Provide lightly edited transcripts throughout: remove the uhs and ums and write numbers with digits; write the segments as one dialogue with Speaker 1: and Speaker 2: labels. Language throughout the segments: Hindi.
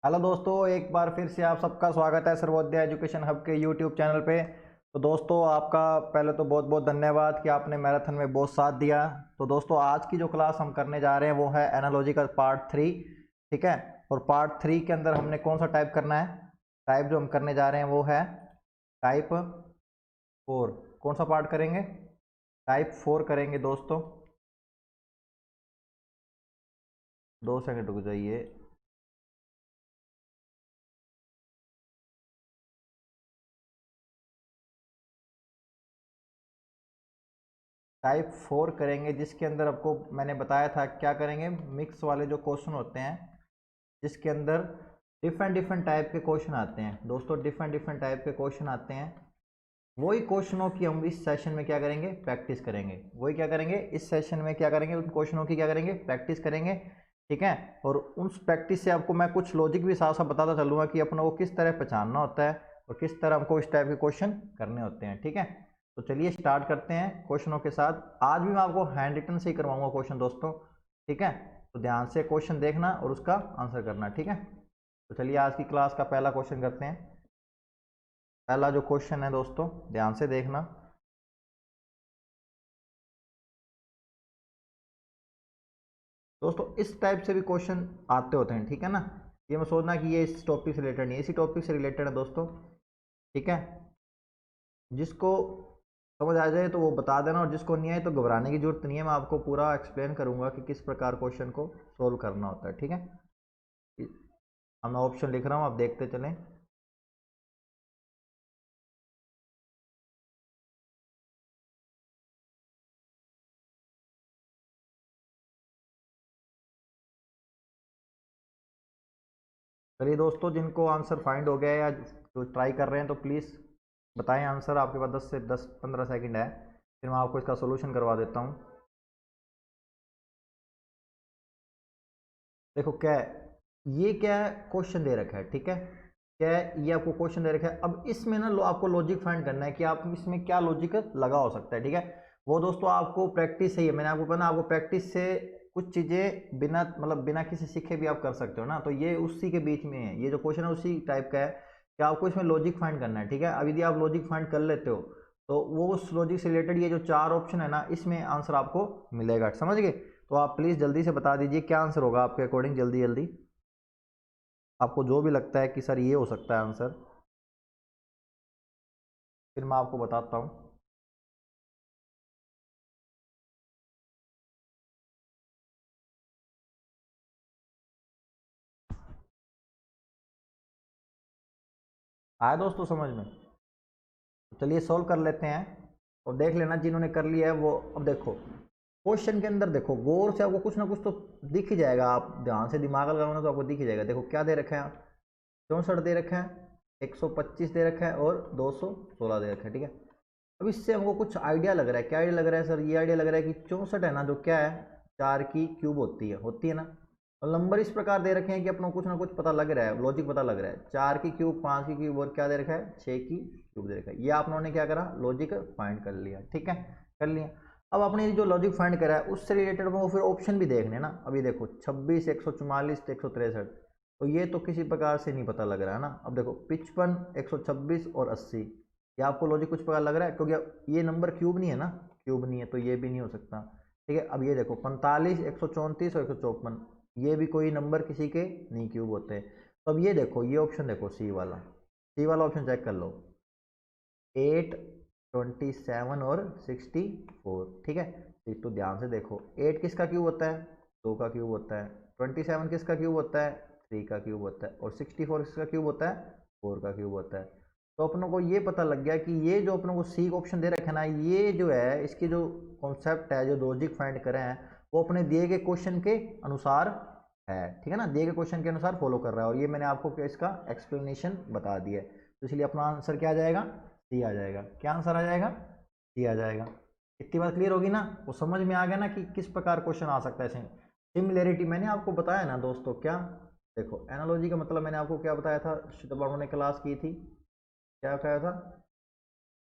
Speaker 1: हेलो दोस्तों, एक बार फिर से आप सबका स्वागत है सर्वोदय एजुकेशन हब के यूट्यूब चैनल पे। तो दोस्तों, आपका पहले तो बहुत बहुत धन्यवाद कि आपने मैराथन में बहुत साथ दिया। तो दोस्तों, आज की जो क्लास हम करने जा रहे हैं वो है एनालॉजी का पार्ट 3। ठीक है। और पार्ट 3 के अंदर हमने कौन सा टाइप करना है? टाइप जो हम करने जा रहे हैं वो है टाइप 4। कौन सा पार्ट करेंगे? टाइप 4 करेंगे दोस्तों। 2 सेकंड रुक जाइए। टाइप 4 करेंगे जिसके अंदर आपको मैंने बताया था क्या करेंगे। मिक्स वाले जो क्वेश्चन होते हैं जिसके अंदर डिफरेंट डिफरेंट टाइप के क्वेश्चन आते हैं दोस्तों, डिफरेंट डिफरेंट टाइप के क्वेश्चन आते हैं। वही क्वेश्चनों की हम इस सेशन में क्या करेंगे? प्रैक्टिस करेंगे। वही क्या करेंगे इस सेशन में? क्या करेंगे? उन क्वेश्चनों की क्या करेंगे? प्रैक्टिस करेंगे। ठीक है। और उस प्रैक्टिस से आपको मैं कुछ लॉजिक भी साथ साथ बताता चलूँगा कि अपना को किस तरह पहचानना होता है और किस तरह हमको इस टाइप के क्वेश्चन करने होते हैं। ठीक है। तो चलिए स्टार्ट करते हैं क्वेश्चनों के साथ। आज भी मैं आपको हैंड रिटन से ही करवाऊंगा क्वेश्चन दोस्तों। ठीक है। तो ध्यान से क्वेश्चन देखना और उसका आंसर करना। ठीक है। तो चलिए आज की क्लास का पहला क्वेश्चन करते हैं। पहला जो क्वेश्चन है दोस्तों, ध्यान से देखना। दोस्तों, इस टाइप से भी क्वेश्चन आते होते हैं। ठीक है ना। ये मैं सोचना कि ये इस टॉपिक से रिलेटेड नहीं है, इसी टॉपिक से रिलेटेड है दोस्तों। ठीक है। जिसको समझ आ जाए तो वो बता देना, और जिसको नहीं आए तो घबराने की जरूरत नहीं है। मैं आपको पूरा एक्सप्लेन करूंगा कि किस प्रकार क्वेश्चन को सोल्व करना होता है। ठीक है। अब मैं ऑप्शन लिख रहा हूँ, आप देखते चलें। चलिए दोस्तों, जिनको आंसर फाइंड हो गया है या जो ट्राई कर रहे हैं तो प्लीज़ बताएं आंसर। आपके पास 10 से 10-15 सेकंड है, फिर मैं आपको इसका सोल्यूशन करवा देता हूँ। देखो क्या है, ये क्या है, क्वेश्चन दे रखा है। ठीक है। क्या है, ये आपको क्वेश्चन दे रखा है। अब इसमें ना आपको लॉजिक फाइंड करना है कि आप इसमें क्या लॉजिक लगा हो सकता है। ठीक है। वो दोस्तों आपको प्रैक्टिस से ही है, मैंने आपको पता आपको प्रैक्टिस से कुछ चीज़ें बिना मतलब बिना किसी सीखे भी आप कर सकते हो ना। तो ये उसी के बीच में है, ये जो क्वेश्चन है उसी टाइप का है कि आपको इसमें लॉजिक फाइंड करना है। ठीक है। अब यदि आप लॉजिक फाइंड कर लेते हो तो वो उस लॉजिक से रिलेटेड ये जो 4 ऑप्शन है ना, इसमें आंसर आपको मिलेगा। समझ गए? तो आप प्लीज़ जल्दी से बता दीजिए क्या आंसर होगा आपके अकॉर्डिंग, जल्दी जल्दी आपको जो भी लगता है कि सर ये हो सकता है आंसर, फिर मैं आपको बताता हूँ। आया दोस्तों समझ में? तो चलिए सॉल्व कर लेते हैं और देख लेना जिन्होंने कर लिया है वो। अब देखो क्वेश्चन के अंदर, देखो गौर से आपको कुछ ना कुछ तो दिख ही जाएगा। आप ध्यान से दिमाग लगाओगे तो आपको दिख ही जाएगा। देखो क्या दे रखे हैं, 64 दे रखे हैं, 125 दे रखा है और 216 दे रखा है। ठीक है। अब इससे हमको कुछ आइडिया लग रहा है। क्या आइडिया लग रहा है सर? ये आइडिया लग रहा है कि 64 है ना, जो क्या है, 4 की क्यूब होती है ना। और नंबर इस प्रकार दे रखे हैं कि अपना कुछ ना कुछ पता लग रहा है, लॉजिक पता लग रहा है। 4 की क्यूब, 5 की क्यूब, और क्या दे रखा है, 6 की क्यूब दे रखा है। ये आप लोगों ने क्या करा, लॉजिक फाइंड कर लिया। ठीक है, कर लिया। अब आपने जो लॉजिक फाइंड करा है उससे रिलेटेड वो फिर ऑप्शन भी देखने ना। अभी देखो 26, 144, 163, तो ये तो किसी प्रकार से नहीं पता लग रहा है ना। अब देखो 55, 126 और 80, ये आपको लॉजिक कुछ प्रकार लग रहा है क्योंकि ये नंबर क्यूब नहीं है ना, क्यूब नहीं है तो ये भी नहीं हो सकता। ठीक है। अब ये देखो 45, 134 और 154, ये भी कोई नंबर किसी के नहीं क्यूब होते। तो अब ये देखो, ये ऑप्शन देखो, सी वाला ऑप्शन चेक कर लो। 8, 27 और 64। ठीक है। तो ध्यान से देखो, 8 किसका क्यूब होता है? 2 का क्यूब होता है। 27 किसका क्यूब होता है? 3 का क्यूब होता है। और 64 किसका क्यूब होता है? 4 का क्यूब होता है। तो अपनों को ये पता लग गया कि ये जो अपनों को सी ऑप्शन दे रखा है ना, ये जो है इसकी जो कॉन्सेप्ट है, जो लॉजिक फाइंड करे हैं, वो अपने दिए गए क्वेश्चन के अनुसार है। ठीक है ना, दिए गए क्वेश्चन के अनुसार फॉलो कर रहा है। और ये मैंने आपको इसका एक्सप्लेनेशन बता दिया है। तो इसलिए अपना आंसर क्या आ जाएगा? सी आ जाएगा। क्या आंसर आ जाएगा? सी आ जाएगा। इतनी बात क्लियर होगी ना, वो समझ में आ गया ना कि किस प्रकार क्वेश्चन आ सकता है। सिमिलैरिटी मैंने आपको बताया ना दोस्तों। क्या देखो, एनालॉजी का मतलब मैंने आपको क्या बताया था जब हमने क्लास की थी? क्या बताया था?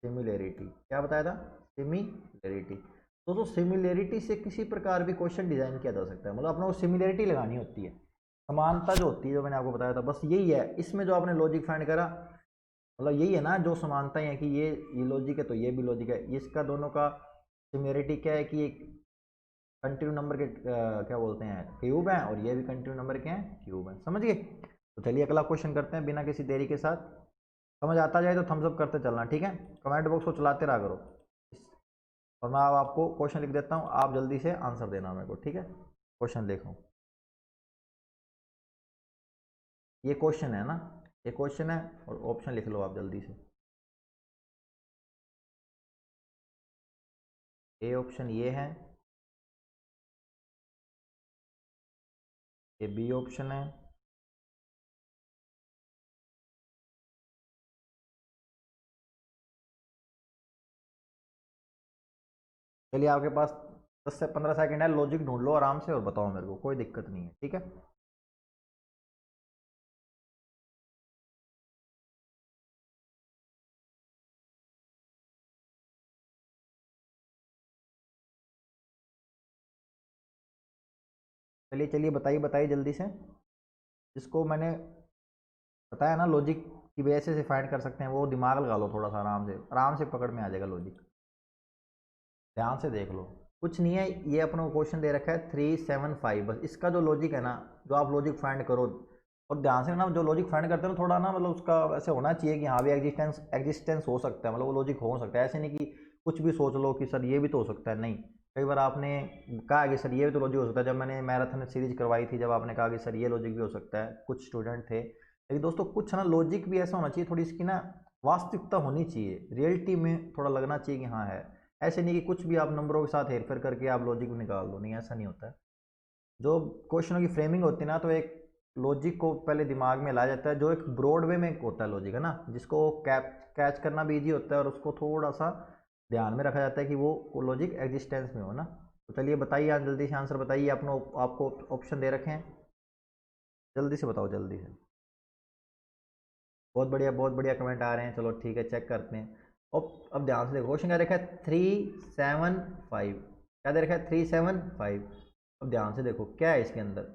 Speaker 1: सिमिलैरिटी। क्या बताया था? सिमिलैरिटी। दोस्तों सिमिलैरिटी से किसी प्रकार भी क्वेश्चन डिजाइन किया जा सकता है, मतलब अपने को सिमिलैरिटी लगानी होती है। समानता जो होती है, जो मैंने आपको बताया था, बस यही है। इसमें जो आपने लॉजिक फाइंड करा, मतलब यही है ना, जो समानताएं हैं कि ये लॉजिक है तो ये भी लॉजिक है। इसका दोनों का सिमिलरिटी क्या है कि एक कंटिन्यू नंबर के क्या बोलते हैं, क्यूब हैं, और ये भी कंटिन्यू नंबर के हैं, क्यूब हैं। समझ गए? तो चलिए अगला क्वेश्चन करते हैं बिना किसी देरी के साथ। समझ आता जाए तो थम्स अप करते चलना, ठीक है? कमेंट बॉक्स को चलाते रहा करो। और मैं अब आपको क्वेश्चन लिख देता हूँ, आप जल्दी से आंसर देना मेरे को, ठीक है? क्वेश्चन देखो, ये क्वेश्चन है ना, ये क्वेश्चन है, और ऑप्शन लिख लो आप जल्दी से। ए ऑप्शन ये है, ये बी ऑप्शन है, चलिए आपके पास 10 से 15 सेकंड है, लॉजिक ढूंढ लो आराम से और बताओ मेरे को, कोई दिक्कत नहीं है, ठीक है? चलिए चलिए, बताइए बताइए जल्दी से। जिसको मैंने बताया ना लॉजिक की वजह से फाइंड कर सकते हैं, वो दिमाग लगा लो थोड़ा सा, आराम से पकड़ में आ जाएगा लॉजिक। ध्यान से देख लो, कुछ नहीं है, ये अपना क्वेश्चन दे रखा है 375, बस इसका जो लॉजिक है ना, जो आप लॉजिक फाइंड करो, और ध्यान से ना जो लॉजिक फाइंड करते हैं ना, थोड़ा ना मतलब उसका ऐसे होना चाहिए कि हाँ भी एग्जिस्टेंस एग्जिस्टेंस हो सकता है, मतलब वो लॉजिक हो सकता है। ऐसे नहीं कि कुछ भी सोच लो कि सर ये भी तो हो सकता है, नहीं। कई बार आपने कहा कि सर ये भी तो लॉजिक हो सकता है, जब मैंने मैराथन सीरीज करवाई थी, जब आपने कहा कि सर ये लॉजिक भी हो सकता है, कुछ स्टूडेंट थे। लेकिन दोस्तों कुछ ना लॉजिक भी ऐसा होना चाहिए, थोड़ी इसकी ना वास्तविकता होनी चाहिए, रियलिटी में थोड़ा लगना चाहिए कि हाँ है। ऐसे नहीं कि कुछ भी आप नंबरों के साथ हेरफेर करके आप लॉजिक निकाल दो, नहीं, ऐसा नहीं होता है। जो क्वेश्चनों की फ्रेमिंग होती है ना, तो एक लॉजिक को पहले दिमाग में लाया जाता है, जो एक ब्रॉड वे में होता है लॉजिक, है ना, जिसको कैच करना भी ईजी होता है, और उसको थोड़ा सा ध्यान में रखा जाता है कि वो लॉजिक एग्जिस्टेंस में हो ना। तो चलिए बताइए, आप जल्दी से आंसर बताइए, अपना आपको ऑप्शन दे रखे हैं, जल्दी से बताओ जल्दी से। बहुत बढ़िया कमेंट आ रहे हैं, चलो ठीक है, चेक करते हैं। अब ध्यान से देखो, क्वेश्चन क्या देखा है, 375, क्या दे रखा है, 375। अब ध्यान से देखो क्या है इसके अंदर,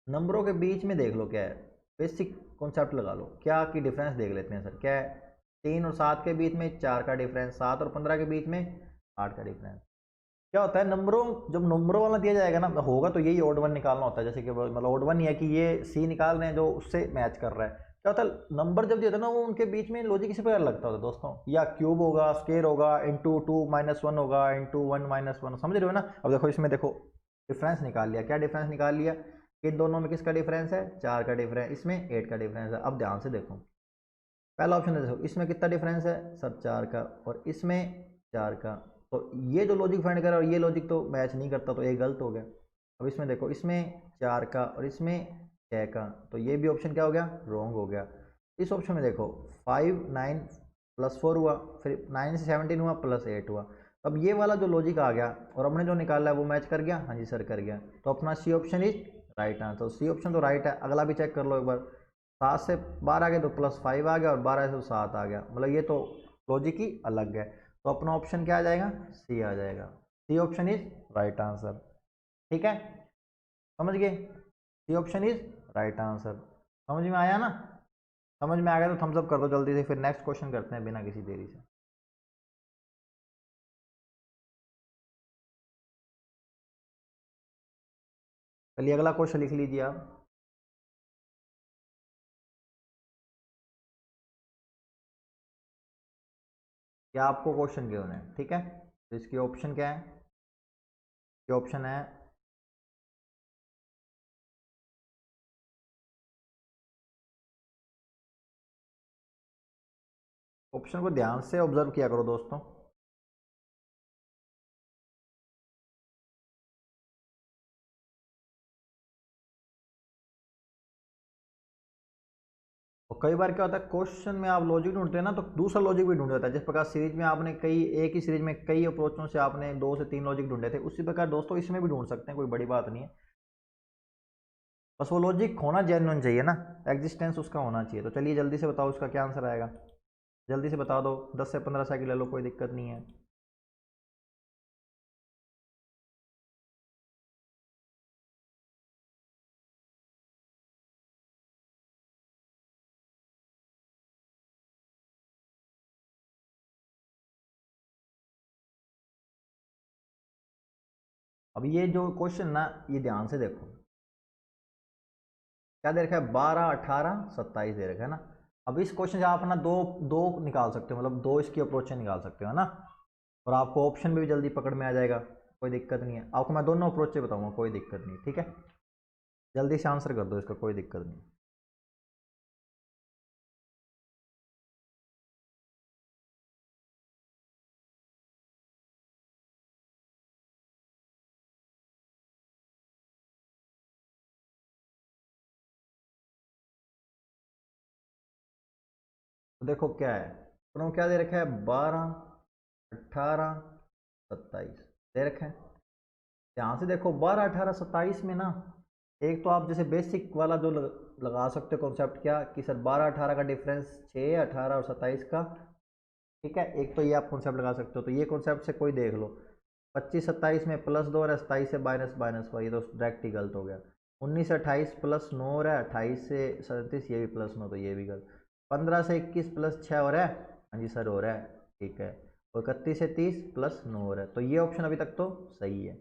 Speaker 1: नंबरों के बीच में देख लो क्या है, बेसिक कॉन्सेप्ट लगा लो, क्या की डिफरेंस देख लेते हैं सर, क्या है, 3 और 7 के बीच में 4 का डिफरेंस, 7 और 15 के बीच में 8 का डिफरेंस। क्या होता है, नंबरों जब नंबरों वाला दिया जाएगा ना, होगा तो यही ओड वन निकालना होता है, जैसे कि मतलब ओड वन ही है कि ये सी निकाल रहे हैं जो उससे मैच कर रहा है। क्या होता है, नंबर जब दिया था ना, वो उनके बीच में लॉजिक इसी प्रकार लगता होता है दोस्तों, या क्यूब होगा, स्केयर होगा, इंटू 2 - 1 होगा, इंटू 1 - 1, समझ रहे हो ना? अब देखो इसमें देखो, डिफरेंस निकाल लिया, क्या डिफरेंस निकाल लिया, इन दोनों में किसका डिफरेंस है, 4 का डिफरेंस, इसमें 8 का डिफरेंस है। अब ध्यान से देखो, पहला ऑप्शन है, देखो इसमें कितना डिफरेंस है, सब 4 का, और इसमें 4 का। तो ये जो लॉजिक फाइंड करा और ये लॉजिक तो मैच नहीं करता, तो ये गलत हो गया। अब इसमें देखो, इसमें 4 का और इसमें 6 का, तो ये भी ऑप्शन क्या हो गया, रॉन्ग हो गया। इस ऑप्शन में देखो, 5 9 +4 हुआ, फिर 9 से 17 हुआ, +8 हुआ। अब ये वाला जो लॉजिक आ गया और हमने जो निकाला है वो मैच कर गया, हाँ जी सर कर गया। तो अपना C option is right answer, C option तो राइट है। अगला भी चेक कर लो एक बार, 7 से 12 आ गया तो +5 आ गया, और 12 से 7 आ गया, मतलब ये तो लॉजिक ही अलग है। तो अपना ऑप्शन क्या आ जाएगा, सी आ जाएगा, C option is right answer, ठीक है? समझ गए, C option is right answer. समझ में आया ना? समझ में आ गया तो थम्स अप कर दो जल्दी से, फिर नेक्स्ट क्वेश्चन करते हैं बिना किसी देरी से। चलिए अगला क्वेश्चन लिख लीजिए आप। क्या आपको क्वेश्चन क्यों है, ठीक है? तो इसके ऑप्शन क्या है, ये ऑप्शन है, ऑप्शन को ध्यान से ऑब्जर्व किया करो दोस्तों। और कई बार क्या होता है, क्वेश्चन में आप लॉजिक ढूंढते हैं ना, तो दूसरा लॉजिक भी ढूंढ होता है। जिस प्रकार सीरीज में आपने कई, एक ही सीरीज में कई अप्रोचों से आपने 2 से 3 लॉजिक ढूंढे थे, उसी प्रकार दोस्तों इसमें भी ढूंढ सकते हैं, कोई बड़ी बात नहीं है। बस वो लॉजिक होना जेन्युइन चाहिए ना, एग्जिस्टेंस उसका होना चाहिए। तो चलिए जल्दी से बताओ उसका क्या आंसर आएगा, जल्दी से बता दो, 10 से 15 सेकंड ले लो, कोई दिक्कत नहीं है। अब ये जो क्वेश्चन ना, ये ध्यान से देखो, क्या दे रखा है, 12, 18, 27 दे रखा है ना। अब इस क्वेश्चन से आप ना दो दो निकाल सकते हो, मतलब दो इसकी अप्रोचें निकाल सकते हो, है ना। और आपको ऑप्शन भी जल्दी पकड़ में आ जाएगा, कोई दिक्कत नहीं है। आपको मैं दोनों अप्रोचें बताऊंगा, कोई दिक्कत नहीं, ठीक है। जल्दी से आंसर कर दो इसका, कोई दिक्कत नहीं। तो देखो क्या है, तो क्या दे रखा है, 12, 18, 27 दे रखा है। ध्यान से देखो, 12, 18, 27 में ना, एक तो आप जैसे बेसिक वाला जो लगा सकते हो कॉन्सेप्ट, क्या कि सर 12, 18 का डिफरेंस 6, 18 और 27 का, ठीक है। एक तो ये आप कॉन्सेप्ट लगा सकते हो, तो ये कॉन्सेप्ट से कोई देख लो, 25, 27 में प्लस 2 और 27 से माइनस माइनस हुआ, ये तो डायरेक्ट ही गलत हो गया। 19 से 28 प्लस 9 हो रहा है, 28 से 37 ये भी प्लस 9, तो ये भी गलत। 15 से 21 प्लस 6 हो रहा है, हाँ जी सर हो रहा है, ठीक है। और 31 से 30 प्लस 9 हो रहा है, तो ये ऑप्शन अभी तक तो सही है।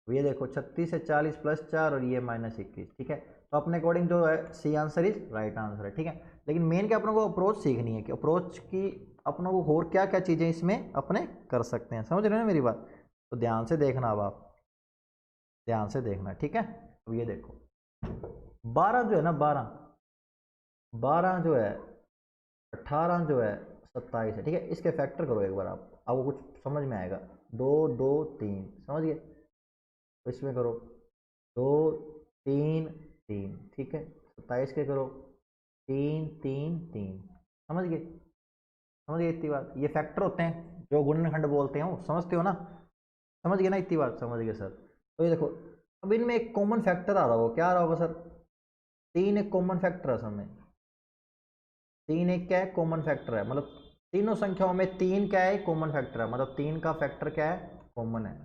Speaker 1: तो ये देखो 36 से 40 प्लस 4 और ये -21, ठीक है। तो अपने अकॉर्डिंग जो है C answer is right answer है, ठीक है। लेकिन मेन क्या अपनों को अप्रोच सीखनी है, कि अप्रोच की अपनों को और क्या क्या चीज़ें इसमें अपने कर सकते हैं, समझ रहे हो ना मेरी बात। तो ध्यान से देखना, अब आप ध्यान से देखना, ठीक है। अब ये देखो 12 जो है ना, 12, 12 जो है, 18 जो है, 27 है, ठीक है। इसके फैक्टर करो एक बार, आप आपको कुछ समझ में आएगा। 2, 2, 3, समझ गए। तो इसमें करो 2, 3, 3, ठीक है। 27 के करो 3, 3, 3, समझ गए, समझ गए इतनी बात। ये फैक्टर होते हैं जो गुणनखंड बोलते हैं, वो समझते हो ना, समझ गए ना इतनी बात, समझ गए सर। तो ये देखो, अब इनमें एक कॉमन फैक्टर आ रहा होगा, क्या आ रहा होगा सर, 3 एक कॉमन फैक्टर है समय, 3 एक क्या है, कॉमन फैक्टर है, मतलब तीनों संख्याओं में 3 क्या है, कॉमन फैक्टर है, मतलब 3 का फैक्टर क्या है, कॉमन है,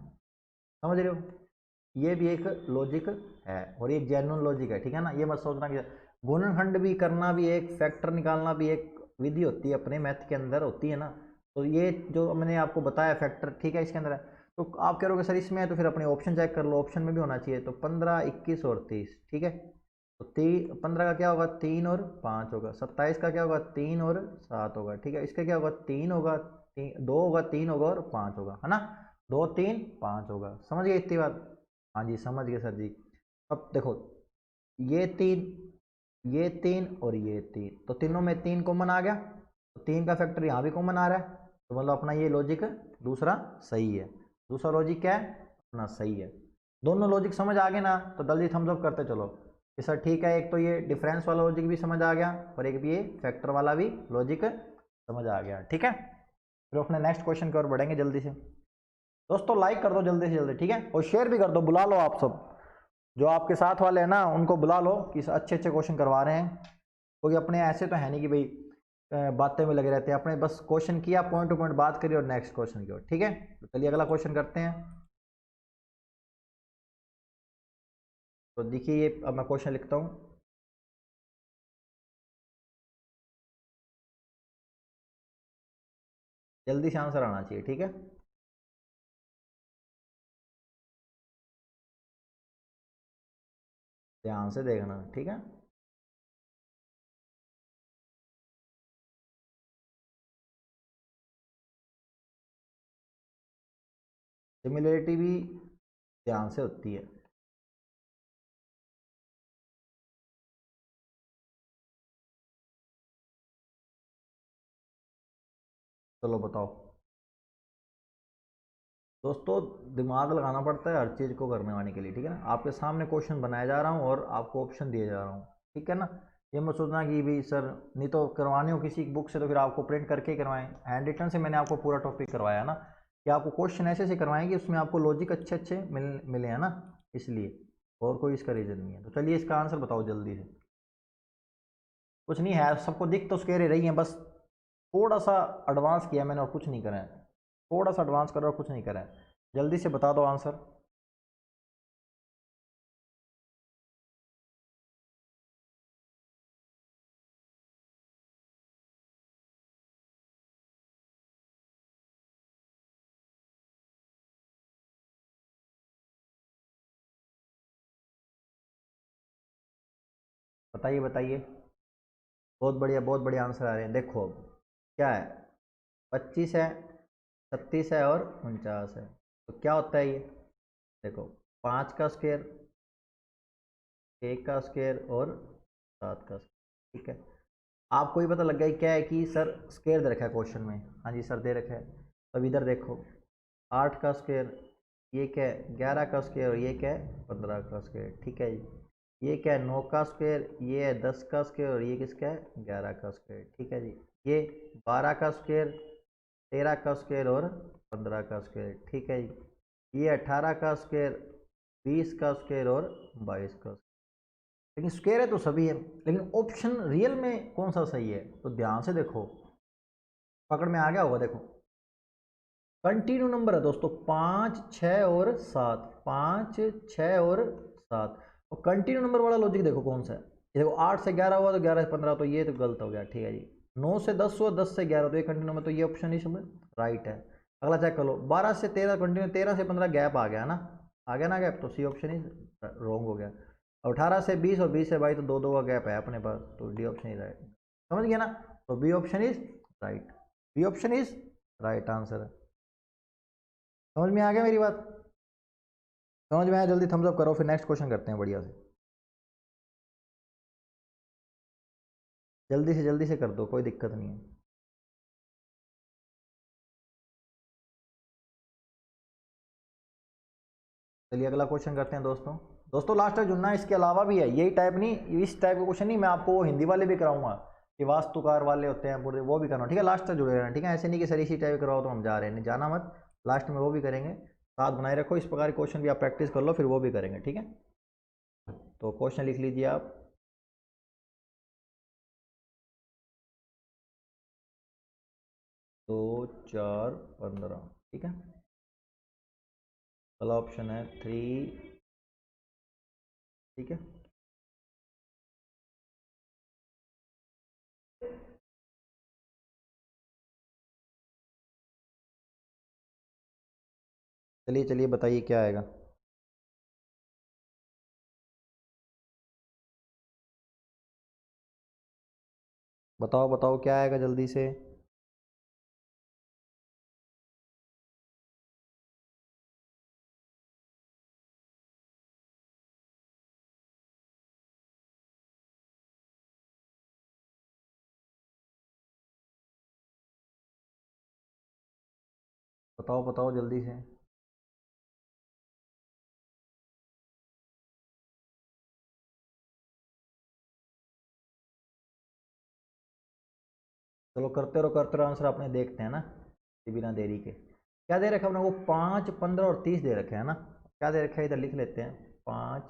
Speaker 1: समझ रहे हो। ये भी एक लॉजिक है, और ये जेन्युइन लॉजिक है, ठीक है ना। ये मत सोचना कि गुणनखंड भी करना भी एक, फैक्टर निकालना भी एक विधि होती है, अपने मैथ के अंदर होती है ना। तो ये जो मैंने आपको बताया फैक्टर, ठीक है, इसके अंदर है। तो आप कह रहे हो सर इसमें है, तो फिर अपने ऑप्शन चेक कर लो, ऑप्शन में भी होना चाहिए। तो 15, 21 और 30, ठीक है। तो 15 का क्या होगा, 3 और 5 होगा। 27 का क्या होगा, 3 और 7 होगा, ठीक है। इसका क्या होगा, 3 होगा, 2 होगा, 3 होगा और 5 होगा, है ना। 2, 3, 5 होगा, समझ गए इतनी बात। हाँ जी समझ गए सर जी। अब देखो, ये 3, ये 3 और ये 3, तो तीनों में 3 कॉमन आ गया, तो 3 का फैक्टर यहाँ भी कॉमन आ रहा है, तो मतलब अपना ये लॉजिक दूसरा सही है। दूसरा लॉजिक क्या है, अपना सही है। दोनों लॉजिक समझ आ गए ना, तो जल्दी थम्स अप करते चलो कि सर ठीक है। एक तो ये डिफरेंस वाला लॉजिक भी समझ आ गया, और एक भी ये फैक्टर वाला भी लॉजिक समझ आ गया, ठीक है। फिर अपने नेक्स्ट क्वेश्चन की ओर बढ़ेंगे जल्दी से। दोस्तों लाइक कर दो जल्दी से जल्दी, ठीक है, और शेयर भी कर दो, बुला लो आप सब जो आपके साथ वाले हैं ना, उनको बुला लो कि अच्छे अच्छे क्वेश्चन करवा रहे हैं। क्योंकि अपने ऐसे तो है नहीं कि भाई बातें में लगे रहते हैं, अपने बस क्वेश्चन किया, पॉइंट टू पॉइंट बात करिए और नेक्स्ट क्वेश्चन की ओर, ठीक है। तो चलिए अगला क्वेश्चन करते हैं। तो देखिए ये अब मैं क्वेश्चन लिखता हूँ। जल्दी से आंसर आना चाहिए, ठीक है। ध्यान से देखना, ठीक है। सिमिलरिटी भी ध्यान से होती है। चलो बताओ दोस्तों, दिमाग लगाना पड़ता है हर चीज़ को करने वाने के लिए, ठीक है ना। आपके सामने क्वेश्चन बनाया जा रहा हूँ और आपको ऑप्शन दिए जा रहा हूँ, ठीक है ना। ये मत सोचना कि भाई सर नहीं तो करवाने हो किसी बुक से तो फिर आपको प्रिंट करके ही करवाएं। हैंड रिटन से मैंने आपको पूरा टॉपिक करवाया ना, कि आपको क्वेश्चन ऐसे ऐसे करवाएं कि उसमें आपको लॉजिक अच्छे अच्छे मिले हैं ना, इसलिए, और कोई इसका रीज़न नहीं है। तो चलिए इसका आंसर बताओ जल्दी से। कुछ नहीं है, सबको दिख तो स्केर रही है, बस थोड़ा सा एडवांस किया मैंने और कुछ नहीं करा है। थोड़ा सा एडवांस करो और कुछ नहीं करा है। जल्दी से बता दो आंसर। बताइए बताइए। बहुत बढ़िया आंसर आ रहे हैं। देखो अब क्या है, 25 है, 36 है और 49 है। तो क्या होता है ये, देखो 5 का स्क्वायर, 1 का स्क्वायर और 7 का स्क्वायर। ठीक है, आपको ही पता लग गया क्या है कि सर स्क्वायर दे रखा है क्वेश्चन में। हाँ जी सर दे रखा है। अब इधर देखो 8 का स्क्वायर, ये क्या है 11 का स्क्वायर, और ये क्या है 15 का स्क्वायर। ठीक है जी, ये क्या है 9 का स्क्वायर, ये है 10 का स्क्वायर, और ये किसका है 11 का स्क्वायर। ठीक है जी, ये 12 का स्क्वायर, 13 का स्क्वायर और 15 का स्क्वायर। ठीक है जी, ये 18 का स्क्वायर, 20 का स्क्वायर और 22 का स्क्वायर। लेकिन स्क्वायर है तो सभी है, लेकिन ऑप्शन रियल में कौन सा सही है, तो ध्यान से देखो, पकड़ में आ गया होगा। देखो कंटिन्यू नंबर है दोस्तों, 5, 6 और 7, 5, 6 और 7। और कंटिन्यू नंबर वाला लॉजिक देखो कौन सा है। ये देखो 8 से 11 हुआ तो 11 से 15, तो ये तो गलत हो गया। ठीक है जी, 9 से 10 हुआ, 10 से 11, तो ये कंटिन्यू नंबर, तो ये ऑप्शन ही समझ राइट है। अगला चेक कर लो, 12 से 13 कंटिन्यू, 13 से 15 गैप आ गया ना, आ गया ना गैप, तो सी ऑप्शन ही रॉन्ग हो गया। 18 से 20 और 20 से 22 तो दो दो का गैप है अपने पास, तो डी ऑप्शन इज राइट। समझ गया ना, तो B option is right, B option is right answer है। समझ में आ गया मेरी बात, समझ में आया, जल्दी थम्स अप करो, फिर नेक्स्ट क्वेश्चन करते हैं बढ़िया से। जल्दी से कर दो, कोई दिक्कत नहीं है। चलिए अगला क्वेश्चन करते हैं दोस्तों। दोस्तों लास्ट तक जुड़ना, इसके अलावा भी है यही टाइप, नहीं इस टाइप का क्वेश्चन नहीं, मैं आपको हिंदी वाले भी कराऊंगा कि वास्तुकार वाले होते हैं पूरे, वो भी करना। ठीक है, लास्ट तक जुड़े रहना। ठीक है, ऐसे नहीं कि सर इसी टाइप कराओ तो हम जा रहे हैं, नहीं जाना मत, लास्ट में वो भी करेंगे। साथ बनाए रखो, इस प्रकार के क्वेश्चन भी आप प्रैक्टिस कर लो, फिर वो भी करेंगे। ठीक है, तो क्वेश्चन लिख लीजिए आप। 2, 4, 15। ठीक है, पहला ऑप्शन है 3। ठीक है, चलिए चलिए बताइए क्या आएगा। बताओ बताओ क्या आएगा जल्दी से। बताओ बताओ जल्दी से। चलो करते रहो आंसर, अपने देखते हैं ना, ये बिना देरी के। क्या दे रखा है अपने को, 5, 15 और 30 दे रखे है ना। क्या दे रखा है इधर लिख लेते हैं, 5,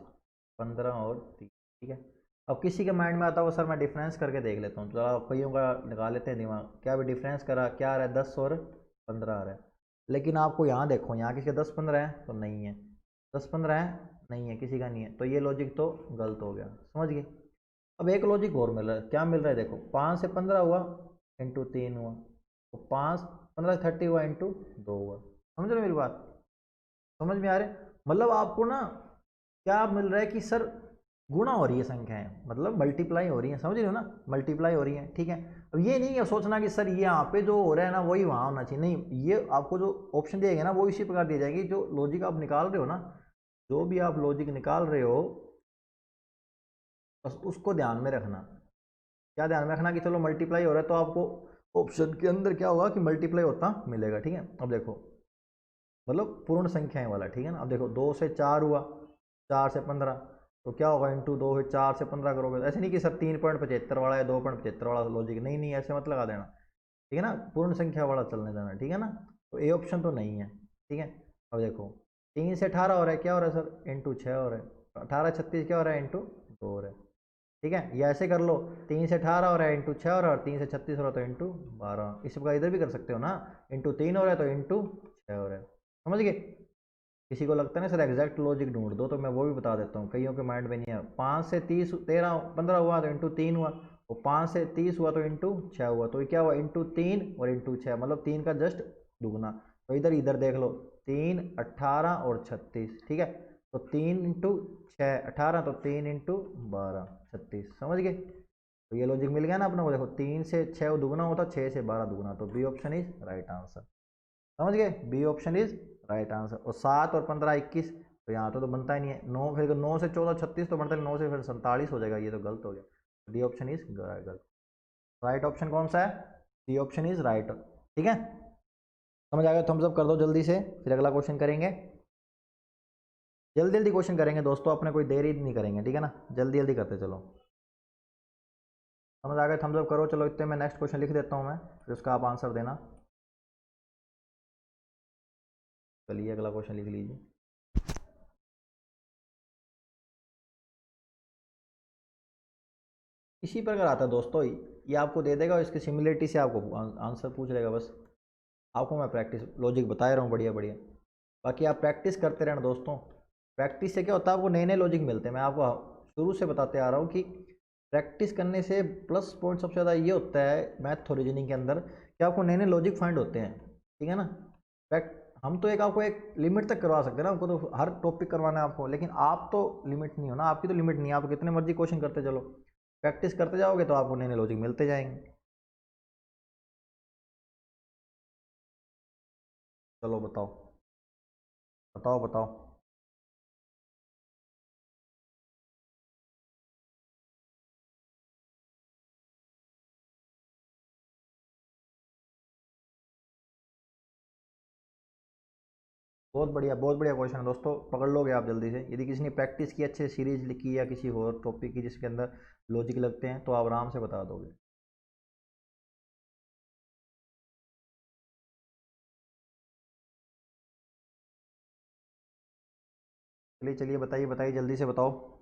Speaker 1: 15 और 30। ठीक है, अब किसी के माइंड में आता हो सर मैं डिफरेंस करके देख लेता हूँ, तो कईयों का लगा लेते हैं दिमाग, क्या भी डिफरेंस करा, क्या आ रहा है 10 और 15 आ रहा है। लेकिन आपको यहाँ देखो, यहाँ किसी का 10, 15 है तो नहीं है, 10, 15 है नहीं है, किसी का नहीं है, तो ये लॉजिक तो गलत हो गया। समझ गए। अब एक लॉजिक और मिल रहा है, क्या मिल रहा है देखो, 5 से 15 हुआ इंटू 3 हुआ, तो 5, 15 से 30 हुआ इंटू 2 हुआ। समझ रहे हो मेरी बात, समझ में आ रहे, मतलब आपको ना क्या मिल रहा है कि सर गुणा हो रही है संख्याएं, मतलब मल्टीप्लाई हो रही है, समझ रहे हो ना, मल्टीप्लाई हो रही है। ठीक है, अब ये नहीं है सोचना कि सर ये यहाँ पे जो हो रहा है ना वही वहाँ होना चाहिए, नहीं, ये आपको जो ऑप्शन दिए गए ना वो इसी प्रकार दिए जाएंगे, जो लॉजिक आप निकाल रहे हो ना, जो भी आप लॉजिक निकाल रहे हो, बस उसको ध्यान में रखना। क्या ध्यान में रखना कि चलो मल्टीप्लाई हो रहा है तो आपको ऑप्शन के अंदर क्या होगा कि मल्टीप्लाई होता मिलेगा। ठीक है, अब देखो मतलब पूर्ण संख्याएं वाला। ठीक है ना, अब देखो 2 से 4 हुआ, 4 से 15, तो क्या होगा इंटू 2 से 4 से 15 करोगे, ऐसे नहीं कि सर 3.75 वाला है 2.75 वाला लॉजिक, नहीं नहीं ऐसे मत लगा देना। ठीक है ना, पूर्ण संख्या वाला चलने देना। ठीक है ना, तो ए ऑप्शन तो नहीं है। ठीक है, अब देखो 3 से 18 हो रहा है, क्या हो रहा है सर इंटू 6 हो रहा है, 18 36 क्या हो रहा है इंटू 2 हो रहा है। ठीक है, ये ऐसे कर लो, 3 से 18 हो रहा है इंटू 6 हो रहा है, और 3 से 36 हो रहा है तो इंटू 12, इस प्रकार इधर भी कर सकते हो ना, इंटू 3 हो रहा है तो इंटू 6 हो रहा है। समझ गए। किसी को लगता है ना सर एग्जैक्ट लॉजिक ढूंढ दो, तो मैं वो भी बता देता हूँ, कईयों के माइंड में नहीं है। 5 से 30, 13, 15 हुआ तो इंटू 3 हुआ, और 5 से 30 हुआ तो इंटू 6 हुआ, तो ये क्या हुआ इंटू 3 और इंटू 6, मतलब 3 का जस्ट दुगना। तो इधर इधर देख लो, 3, 18 और 36। ठीक है, तो 3 इंटू 6 18, तो 3 इंटू 12। 36, समझ गए। तो ये लॉजिक मिल गया ना अपने को। देखो 3 से 6 दुगना होता, 6 से 12 दुगना, तो B option is right answer. समझ गए, B option is right answer. और 7 और 15 21, तो यहाँ तो बनता ही नहीं है। 9 फिर 9 से 14 36 तो बनता है, 9 से फिर 47 हो जाएगा, ये तो गलत हो गया। डी ऑप्शन इज गलत। राइट ऑप्शन कौन सा है? D option is right. ठीक है, समझ आ गया? थम्स अप कर दो जल्दी से, फिर अगला क्वेश्चन करेंगे। जल्दी जल्दी क्वेश्चन करेंगे दोस्तों, अपने कोई देरी नहीं करेंगे, ठीक है ना, जल्दी जल्दी करते चलो। समझ आ गया? थम्स अप करो। चलो इतने में नेक्स्ट क्वेश्चन लिख देता हूँ मैं, फिर उसका आप आंसर देना। चलिए अगला क्वेश्चन लिख लीजिए। इसी प्रकार आता है दोस्तों, ये आपको दे देगा और इसकी सिमिलरिटी से आपको आंसर पूछ लेगा बस। आपको मैं प्रैक्टिस लॉजिक बता रहा हूँ बढ़िया बढ़िया, बाकी आप प्रैक्टिस करते रहना दोस्तों। प्रैक्टिस से क्या होता है, आपको नए नए लॉजिक मिलते हैं। मैं आपको शुरू से बताते आ रहा हूँ कि प्रैक्टिस करने से प्लस पॉइंट सबसे ज़्यादा ये होता है मैथ और रीजनिंग के अंदर, कि आपको नए नए लॉजिक फाइंड होते हैं, ठीक है ना। हम तो एक आपको एक लिमिट तक करवा सकते हैं ना, आपको तो हर टॉपिक करवाना है आपको, लेकिन आप तो लिमिट नहीं हो ना, आपकी तो लिमिट नहीं है, आप कितने मर्जी क्वेश्चन करते चलो, प्रैक्टिस करते जाओगे तो आपको नए नए लॉजिक मिलते जाएंगे। चलो बताओ बताओ बताओ। बहुत बढ़िया क्वेश्चन है दोस्तों, पकड़ लोगे आप जल्दी से। यदि किसी ने प्रैक्टिस की, अच्छे सीरीज लिखी या किसी और टॉपिक की जिसके अंदर लॉजिक लगते हैं, तो आप आराम से बता दोगे। चलिए चलिए बताइए बताइए, जल्दी से बताओ।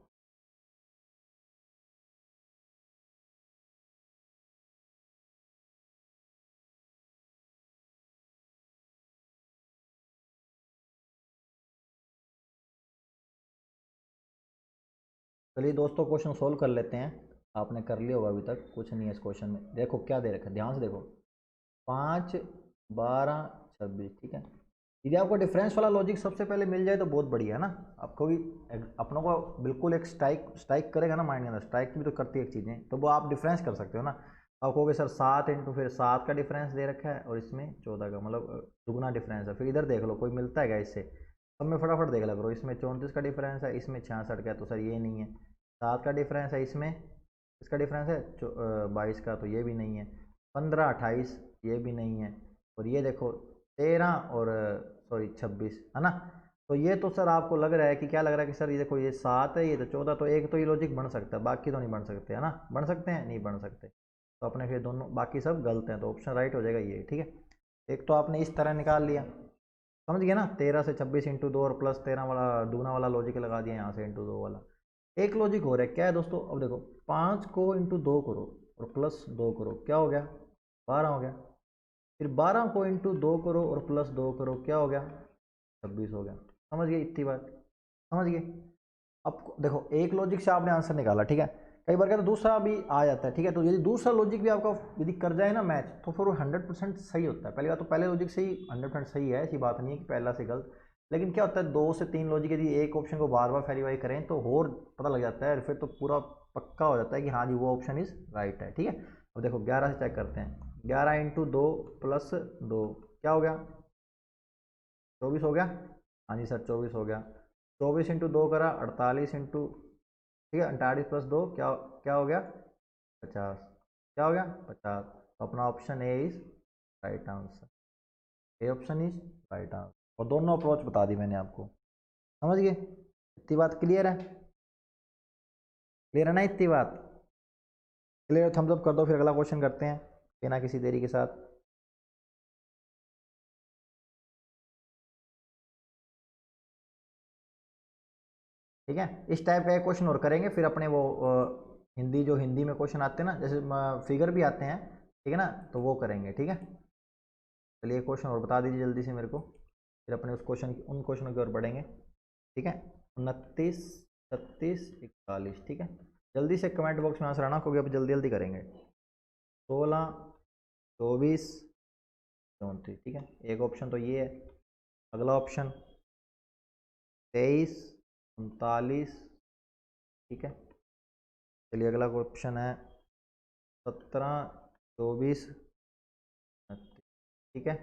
Speaker 1: चलिए दोस्तों क्वेश्चन सोल्व कर लेते हैं। आपने कर लिया होगा अभी तक, कुछ नहीं है इस क्वेश्चन में। देखो क्या दे रखा है, ध्यान से देखो। 5 12 26, ठीक है। यदि आपको डिफरेंस वाला लॉजिक सबसे पहले मिल जाए तो बहुत बढ़िया है ना। आपको भी अपनों को बिल्कुल एक स्ट्राइक स्ट्राइक करेगा ना माइंड के अंदर, स्ट्राइक भी तो करती है एक चीज़ें, तो वो आप डिफरेंस कर सकते हो ना। आप कहोगे सर 7 इंटू फिर 7 का डिफरेंस दे रखा है और इसमें 14 का, मतलब दुगना डिफरेंस है। फिर इधर देख लो कोई मिलता है क्या इससे, सब में फटाफट देख लो करो। इसमें 34 का डिफरेंस है, इसमें 66 का है, तो सर ये नहीं है। 7 का डिफरेंस है, इसमें इसका डिफरेंस है 22 का, तो ये भी नहीं है। 15 28, ये भी नहीं है। और ये देखो 13 और सॉरी 26 है ना। तो ये तो सर आपको लग रहा है कि क्या लग रहा है कि सर ये देखो ये 7 है, ये तो 14, तो एक तो ये लॉजिक बन सकता है, बाकी तो नहीं बन सकते, है ना। बन सकते हैं, नहीं बन सकते। तो अपने फिर दोनों बाकी सब गलत हैं, तो ऑप्शन राइट हो जाएगा ये, ठीक है। एक तो आपने इस तरह निकाल लिया, समझ गया ना। 13 से 26 इंटू 2 और प्लस 13 वाला दूना वाला लॉजिक लगा दिया यहाँ से इंटू 2 वाला। एक लॉजिक हो रहा है, क्या है दोस्तों, अब देखो 5 को इंटू 2 करो और प्लस 2 करो, क्या हो गया, 12 हो गया। फिर 12 को इंटू 2 करो और प्लस 2 करो, क्या हो गया, 26 हो गया। समझ गए इतनी बात, समझ गए। अब देखो एक लॉजिक से आपने आंसर निकाला, ठीक है। कई बार क्या तो दूसरा भी आ जाता है, ठीक है। तो यदि दूसरा लॉजिक भी आपका यदि कर जाए ना मैच, तो फिर वो 100% सही होता है। पहली बात तो पहले लॉजिक से ही 100% सही है, ऐसी बात नहीं है कि पहला से गलत। लेकिन क्या होता है, 2 से 3 लॉजिक यदि एक ऑप्शन को बार बार वेरीफाई करें तो और पता लग जाता है, फिर तो पूरा पक्का हो जाता है कि हाँ जी वो ऑप्शन इज राइट है, ठीक है। अब देखो 11 से चेक करते हैं। 11 इंटू 2 प्लस 2, क्या हो गया, 24 हो गया। हाँ जी सर 24 हो गया। 24 इंटू 2 करा 48 इंटू, ठीक है, 48 प्लस 2, क्या क्या हो गया, 50। क्या हो गया, 50। तो अपना option A is right answer. A option is right answer. और दोनों अप्रोच बता दी मैंने आपको, समझ गए। इतनी बात क्लियर है, क्लियर है ना इतनी बात। क्लियर, थम्स अप कर दो, फिर अगला क्वेश्चन करते हैं बिना किसी देरी के साथ। ठीक है, इस टाइप का एक क्वेश्चन और करेंगे, फिर अपने वो हिंदी, जो हिंदी में क्वेश्चन आते हैं ना, जैसे फिगर भी आते हैं, ठीक है ना, तो वो करेंगे, ठीक है। चलिए क्वेश्चन और बता दीजिए जल्दी से मेरे को, फिर अपने उस क्वेश्चन उन क्वेश्चनों की ओर बढ़ेंगे, ठीक है। 29 36 41, ठीक है। जल्दी से कमेंट बॉक्स में आंसर आना, क्योंकि अब जल्दी जल्दी करेंगे। 16 24 34, ठीक है। एक ऑप्शन तो ये है। अगला ऑप्शन 23 39, ठीक है। चलिए अगला क्वेश्चन है 17, 24, 29, ठीक है,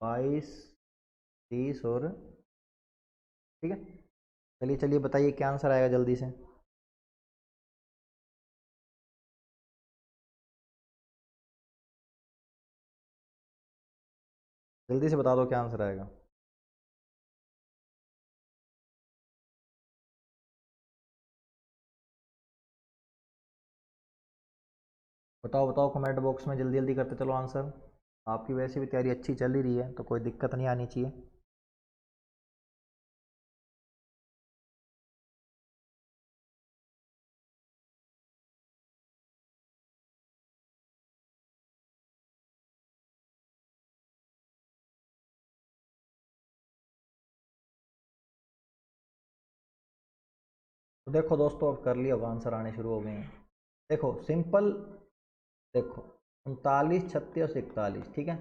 Speaker 1: 22, 30 और, ठीक है। चलिए चलिए बताइए क्या आंसर आएगा जल्दी से। जल्दी से बता दो क्या आंसर आएगा। बताओ बताओ कमेंट बॉक्स में, जल्दी जल्दी करते चलो आंसर। आपकी वैसे भी तैयारी अच्छी चल ही रही है तो कोई दिक्कत नहीं आनी चाहिए। तो देखो दोस्तों अब कर लिया होगा, आंसर आने शुरू हो गए हैं। देखो सिंपल, देखो 39, 36 और 41, ठीक है।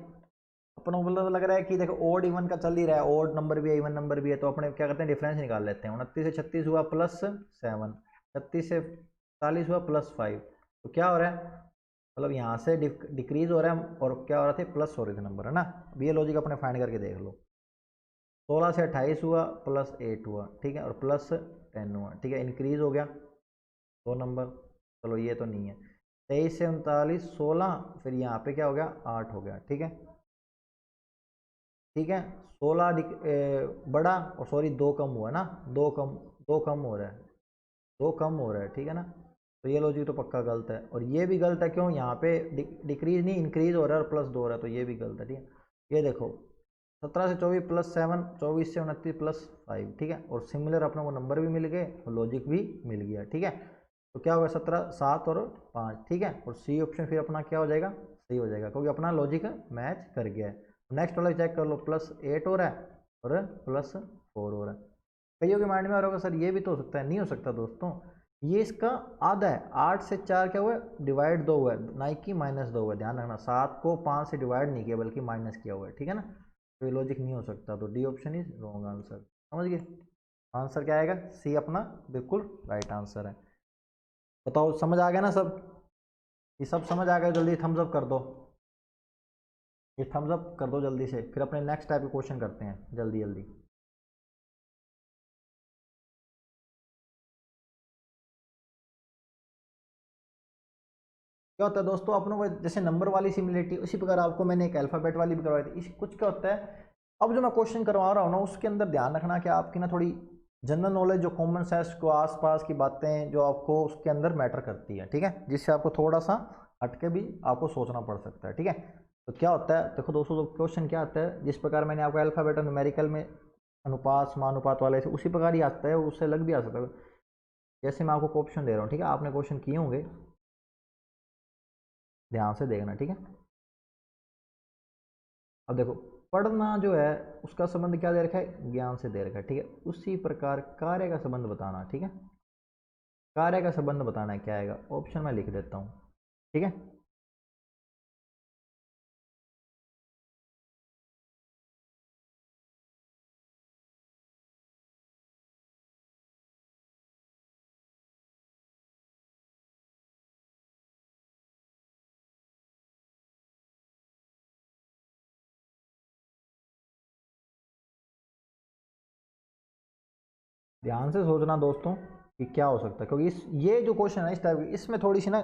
Speaker 1: अपन को मतलब लग रहा है कि देखो ओड इवन का चल ही रहा है, ओड नंबर भी है इवन नंबर भी है, तो अपने क्या करते हैं डिफरेंस निकाल लेते हैं। 29 से 36 हुआ +7, 36 से 41 हुआ +5, तो क्या हो रहा है, मतलब यहाँ से डिक्रीज हो रहा है और क्या हो रहा था, प्लस हो रहे थे नंबर, है ना। अब ये लॉजिक अपने फाइंड करके देख लो। 16 से 28 हुआ +8 हुआ, ठीक है, और +10 हुआ, ठीक है, इंक्रीज हो गया 2 नंबर। चलो ये तो नहीं है। 23 से 39, 16, फिर यहाँ पे क्या हो गया 8 हो गया, ठीक है, ठीक है। 16 बड़ा और सॉरी 2 कम हुआ ना, 2 कम हो रहा है, 2 कम हो रहा है, ठीक है ना। तो ये लॉजिक तो पक्का गलत है, और ये भी गलत है, क्यों, यहाँ पे डिक्रीज नहीं इंक्रीज हो रहा है और +2 हो रहा है, तो ये भी गलत है, ठीक है। ये देखो 17 से 24 +7, 24 से 29 +5, ठीक है, और सिमिलर अपने को नंबर भी मिल गए और लॉजिक भी मिल गया, ठीक है। तो क्या होगा 17, 7 और 5, ठीक है, और सी ऑप्शन फिर अपना क्या हो जाएगा, सही हो जाएगा, क्योंकि अपना लॉजिक मैच कर गया है। नेक्स्ट वाला चेक कर लो, +8 हो रहा है और +4 हो रहा है। कईयों के माइंड में आ रहा होगा सर ये भी तो हो सकता है, नहीं हो सकता दोस्तों, ये इसका आधा है। 8 से 4 क्या हुआ है, डिवाइड 2 हुआ है, ना कि -2 हुआ है, ध्यान रखना, 7 को 5 से डिवाइड नहीं किया बल्कि माइनस किया हुआ है, ठीक है ना। तो ये लॉजिक नहीं हो सकता, तो D option is wrong answer, समझ गए। आंसर क्या आएगा, सी अपना बिल्कुल राइट आंसर है। बताओ समझ आ गया ना सब, ये सब समझ आ गया, जल्दी थम्स अप कर दो, ये थम्स अप कर दो जल्दी से, फिर अपने नेक्स्ट टाइप के क्वेश्चन करते हैं जल्दी जल्दी। क्या होता है दोस्तों, अपनों को जैसे नंबर वाली सिमिलरिटी, उसी प्रकार आपको मैंने एक अल्फ़ाबेट वाली भी करवाई थी। इस कुछ क्या होता है, अब जो मैं क्वेश्चन करवा रहा हूँ ना, उसके अंदर ध्यान रखना कि आपकी ना थोड़ी जनरल नॉलेज, जो कॉमन सेंस को आसपास की बातें जो आपको उसके अंदर मैटर करती है, ठीक है, जिससे आपको थोड़ा सा हटके भी आपको सोचना पड़ सकता है, ठीक है। तो क्या होता है देखो दोस्तों, तो क्वेश्चन क्या आता है, जिस प्रकार मैंने आपको अल्फ़ाबेट और न्यूमेरिकल में अनुपात समानुपात वाले से उसी प्रकार ही आता है, उससे अलग भी आ सकता है। जैसे मैं आपको ऑप्शन दे रहा हूँ, ठीक है, आपने क्वेश्चन किए होंगे, ध्यान से देखना, ठीक है। अब देखो, पढ़ना जो है उसका संबंध क्या दे रखा है, ज्ञान से दे रखा है, ठीक है। उसी प्रकार कार्य का संबंध बताना, ठीक है, कार्य का संबंध बताना है, क्या आएगा, ऑप्शन में लिख देता हूँ, ठीक है। ध्यान से सोचना दोस्तों कि क्या हो सकता है, क्योंकि इस ये जो क्वेश्चन है इस टाइप की, इसमें थोड़ी सी ना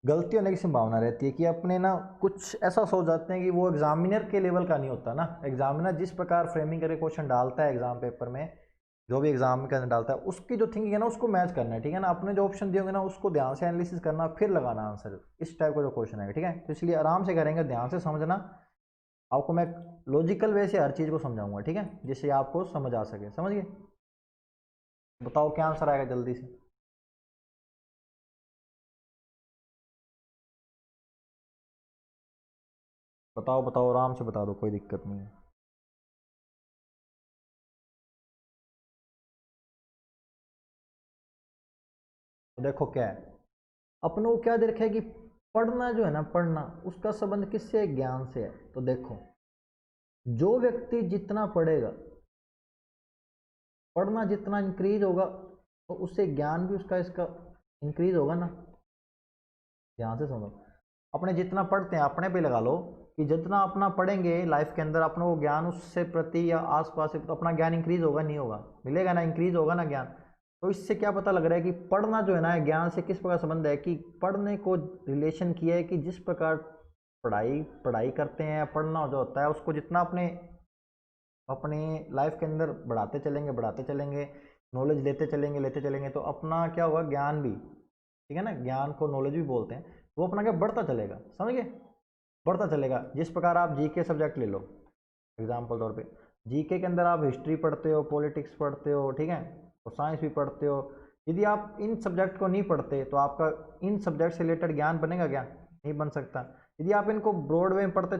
Speaker 1: गलती होने की संभावना रहती है कि अपने ना कुछ ऐसा सोच जाते हैं कि वो एग्जामिनर के लेवल का नहीं होता ना। एग्जामिनर जिस प्रकार फ्रेमिंग करके क्वेश्चन डालता है एग्जाम पेपर में, जो भी एग्जाम के अंदर डालता है, उसकी जो थिंकिंग है ना उसको मैच करना है, ठीक है ना। अपने जो ऑप्शन दिए होंगे ना उसको ध्यान से एनालिसिस करना, फिर लगाना आंसर, इस टाइप का जो क्वेश्चन है, ठीक है। तो इसलिए आराम से करेंगे, ध्यान से समझना, आपको मैं लॉजिकल वे से हर चीज़ को समझाऊंगा, ठीक है, जिससे आपको समझ आ सके, समझिए। बताओ क्या आंसर आएगा जल्दी से। बताओ बताओ आराम से बता दो, कोई दिक्कत नहीं है। तो देखो क्या है, अपनों को क्या दे रखा है कि पढ़ना जो है ना, पढ़ना उसका संबंध किससे है, ज्ञान से है। तो देखो जो व्यक्ति जितना पढ़ेगा पढ़ना जितना इंक्रीज होगा तो उससे ज्ञान भी उसका इसका इंक्रीज होगा ना। ध्यान से सुनो, अपने जितना पढ़ते हैं अपने पे लगा लो कि जितना अपना पढ़ेंगे लाइफ के अंदर अपना वो ज्ञान उससे प्रति या आसपास तो अपना ज्ञान इंक्रीज होगा नहीं होगा, मिलेगा ना, इंक्रीज होगा ना ज्ञान। तो इससे क्या पता लग रहा है कि पढ़ना जो है ना ज्ञान से किस प्रकार संबंध है, कि पढ़ने को रिलेशन किया है कि जिस प्रकार पढ़ाई करते हैं, पढ़ना जो होता है उसको जितना अपने अपने लाइफ के अंदर बढ़ाते चलेंगे, नॉलेज लेते चलेंगे तो अपना क्या होगा, ज्ञान भी, ठीक है ना, ज्ञान को नॉलेज भी बोलते हैं, वो अपना क्या बढ़ता चलेगा, समझ गए, बढ़ता चलेगा। जिस प्रकार आप जीके सब्जेक्ट ले लो एग्जाम्पल तौर पे, जीके के अंदर आप हिस्ट्री पढ़ते हो, पॉलिटिक्स पढ़ते हो, ठीक है, और साइंस भी पढ़ते हो। यदि आप इन सब्जेक्ट को नहीं पढ़ते तो आपका इन सब्जेक्ट से रिलेटेड ज्ञान बनेगा क्या, नहीं बन सकता। यदि आप इनको ब्रॉड वे में पढ़ते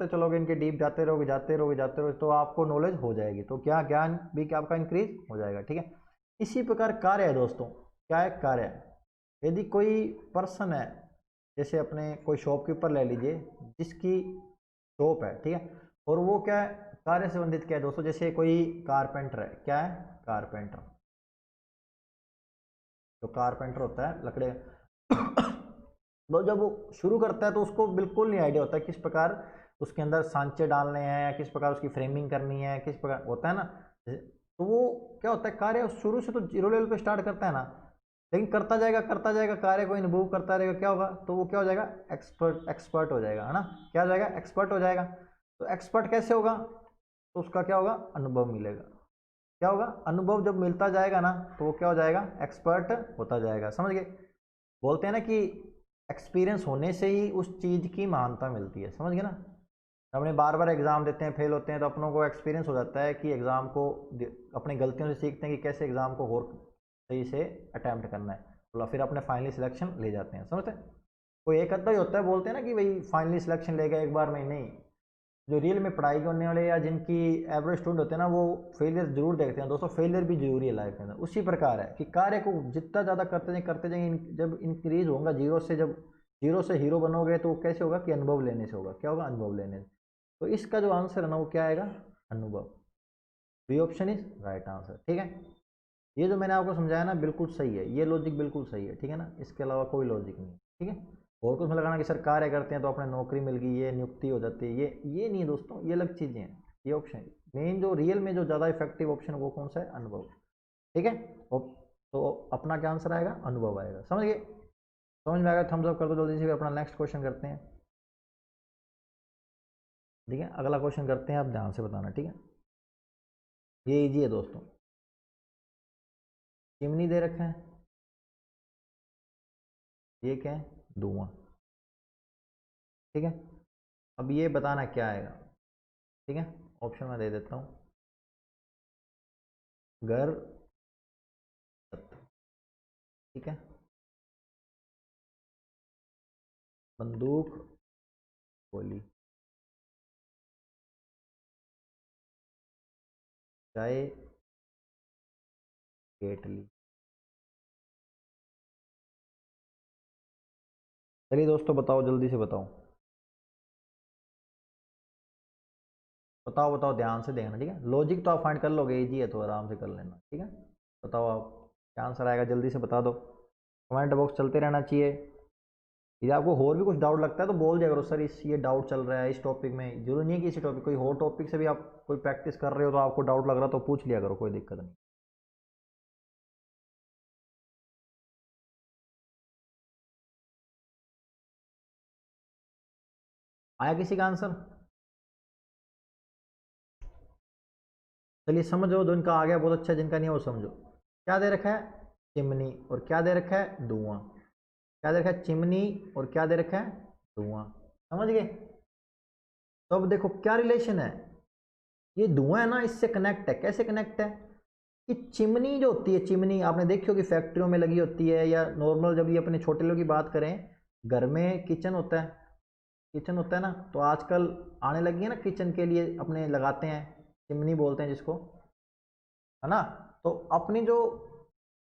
Speaker 1: चलोगे इनके डीप जाते रहोगे तो आपको नॉलेज हो जाएगी, तो क्या ज्ञान भी क्या आपका इंक्रीज हो जाएगा, ठीक है। इसी प्रकार कार्य है दोस्तों, क्या है कार्य। यदि कोई पर्सन है, जैसे अपने कोई शॉपकीपर ले लीजिए जिसकी शॉप है, ठीक है, और वो क्या है कार्य से संबंधित क्या है दोस्तों, जैसे कोई कारपेंटर है, क्या है कारपेंटर, जो कारपेंटर होता है लकड़े तो जब वो शुरू करता है तो उसको बिल्कुल नहीं आइडिया होता है किस प्रकार उसके अंदर सांचे डालने हैं, किस प्रकार उसकी फ्रेमिंग करनी है, किस प्रकार होता है ना। तो वो क्या होता है कार्य शुरू से तो जीरो लेवल पे स्टार्ट करता है ना, लेकिन करता जाएगा कार्य को इन्वॉल्व करता रहेगा, क्या होगा, तो वो क्या हो जाएगा, एक्सपर्ट हो जाएगा, है ना, क्या हो जाएगा, एक्सपर्ट हो जाएगा। तो एक्सपर्ट कैसे होगा, तो उसका क्या होगा, अनुभव मिलेगा, क्या होगा, अनुभव जब मिलता जाएगा ना तो वो क्या हो जाएगा, एक्सपर्ट होता जाएगा, समझ गए। बोलते हैं ना कि एक्सपीरियंस होने से ही उस चीज़ की महानता मिलती है, समझ गए ना। अपने बार बार एग्जाम देते हैं, फेल होते हैं तो अपनों को एक्सपीरियंस हो जाता है कि एग्जाम को अपनी गलतियों से सीखते हैं कि कैसे एग्जाम को और सही से अटैम्प्ट करना है, तो फिर अपने फाइनली सिलेक्शन ले जाते हैं, समझते हैं। कोई एक अद्धा ही होता है, बोलते हैं ना कि भाई फाइनली सिलेक्शन ले गया एक बार में, नहीं, जो रियल में पढ़ाई करने वाले या जिनकी एवरेज स्टूडेंट होते हैं ना वो फेलियर जरूर देखते हैं दोस्तों, फेलियर भी जरूरी है लाइफ के अंदर। उसी प्रकार है कि कार्य को जितना ज़्यादा करते जाएंगे जब इंक्रीज होगा जीरो से, जब जीरो से हीरो बनोगे तो कैसे होगा कि अनुभव लेने से होगा, क्या होगा, अनुभव लेने से। तो इसका जो आंसर है ना वो क्या आएगा, अनुभव। B option is right answer, ठीक है। ये जो मैंने आपको समझाया ना बिल्कुल सही है, ये लॉजिक बिल्कुल सही है, ठीक है ना, इसके अलावा कोई लॉजिक नहीं, ठीक है। और कुछ में लगाना कि सर कार्य करते हैं तो अपने नौकरी मिल गई, ये नियुक्ति हो जाती है, ये नहीं दोस्तों, ये अलग चीज़ें हैं। ये ऑप्शन मेन जो रियल में जो ज़्यादा इफेक्टिव ऑप्शन है वो कौन सा है, अनुभव, ठीक है। तो अपना क्या आंसर आएगा, अनुभव आएगा, समझ गए। समझ में आएगा, थम्स अप कर दो जल्दी से, फिर अपना नेक्स्ट क्वेश्चन करते हैं, ठीक है। अगला क्वेश्चन करते हैं, आप ध्यान से बताना, ठीक है। ये इजी है दोस्तों, चिमनी दे रखा है, ये क्या है, धुआं, ठीक है। अब ये बताना क्या आएगा, ठीक है, ऑप्शन मैं दे देता हूँ, घर, ठीक है, बंदूक, गोली, चाय, केटली। चलिए दोस्तों बताओ, जल्दी से बताओ, बताओ ध्यान से देखना, ठीक है। लॉजिक तो आप फाइंड कर लोगे, इजी है तो आराम से कर लेना, ठीक है। बताओ आप क्या आंसर आएगा, जल्दी से बता दो, कमेंट बॉक्स चलते रहना चाहिए। यदि आपको और भी कुछ डाउट लगता है तो बोल दिया करो, सर इस ये डाउट चल रहा है इस टॉपिक में, जरूरी नहीं है कि इसी टॉपिक, कोई और टॉपिक से भी आप कोई प्रैक्टिस कर रहे हो तो आपको डाउट लग रहा तो पूछ लिया करो, कोई दिक्कत नहीं। आया किसी का आंसर, चलिए समझो, जो इनका आ गया बहुत अच्छा, जिनका नहीं है वो समझो। क्या दे रखा है, चिमनी, और क्या दे रखा है, धुआं, क्या दे रखा है, चिमनी, और क्या दे रखा है, धुआं, समझ गए। तो अब देखो क्या रिलेशन है, ये धुआं है ना इससे कनेक्ट है, कैसे कनेक्ट है, कि चिमनी जो होती है, चिमनी आपने देखी होगी फैक्ट्रियों में लगी होती है, या नॉर्मल जब ये अपने छोटे लोगों की बात करें, घर में किचन होता है, किचन होता है ना, तो आजकल आने लगी है ना किचन के लिए अपने लगाते हैं, चिमनी बोलते हैं जिसको, है ना। तो अपनी जो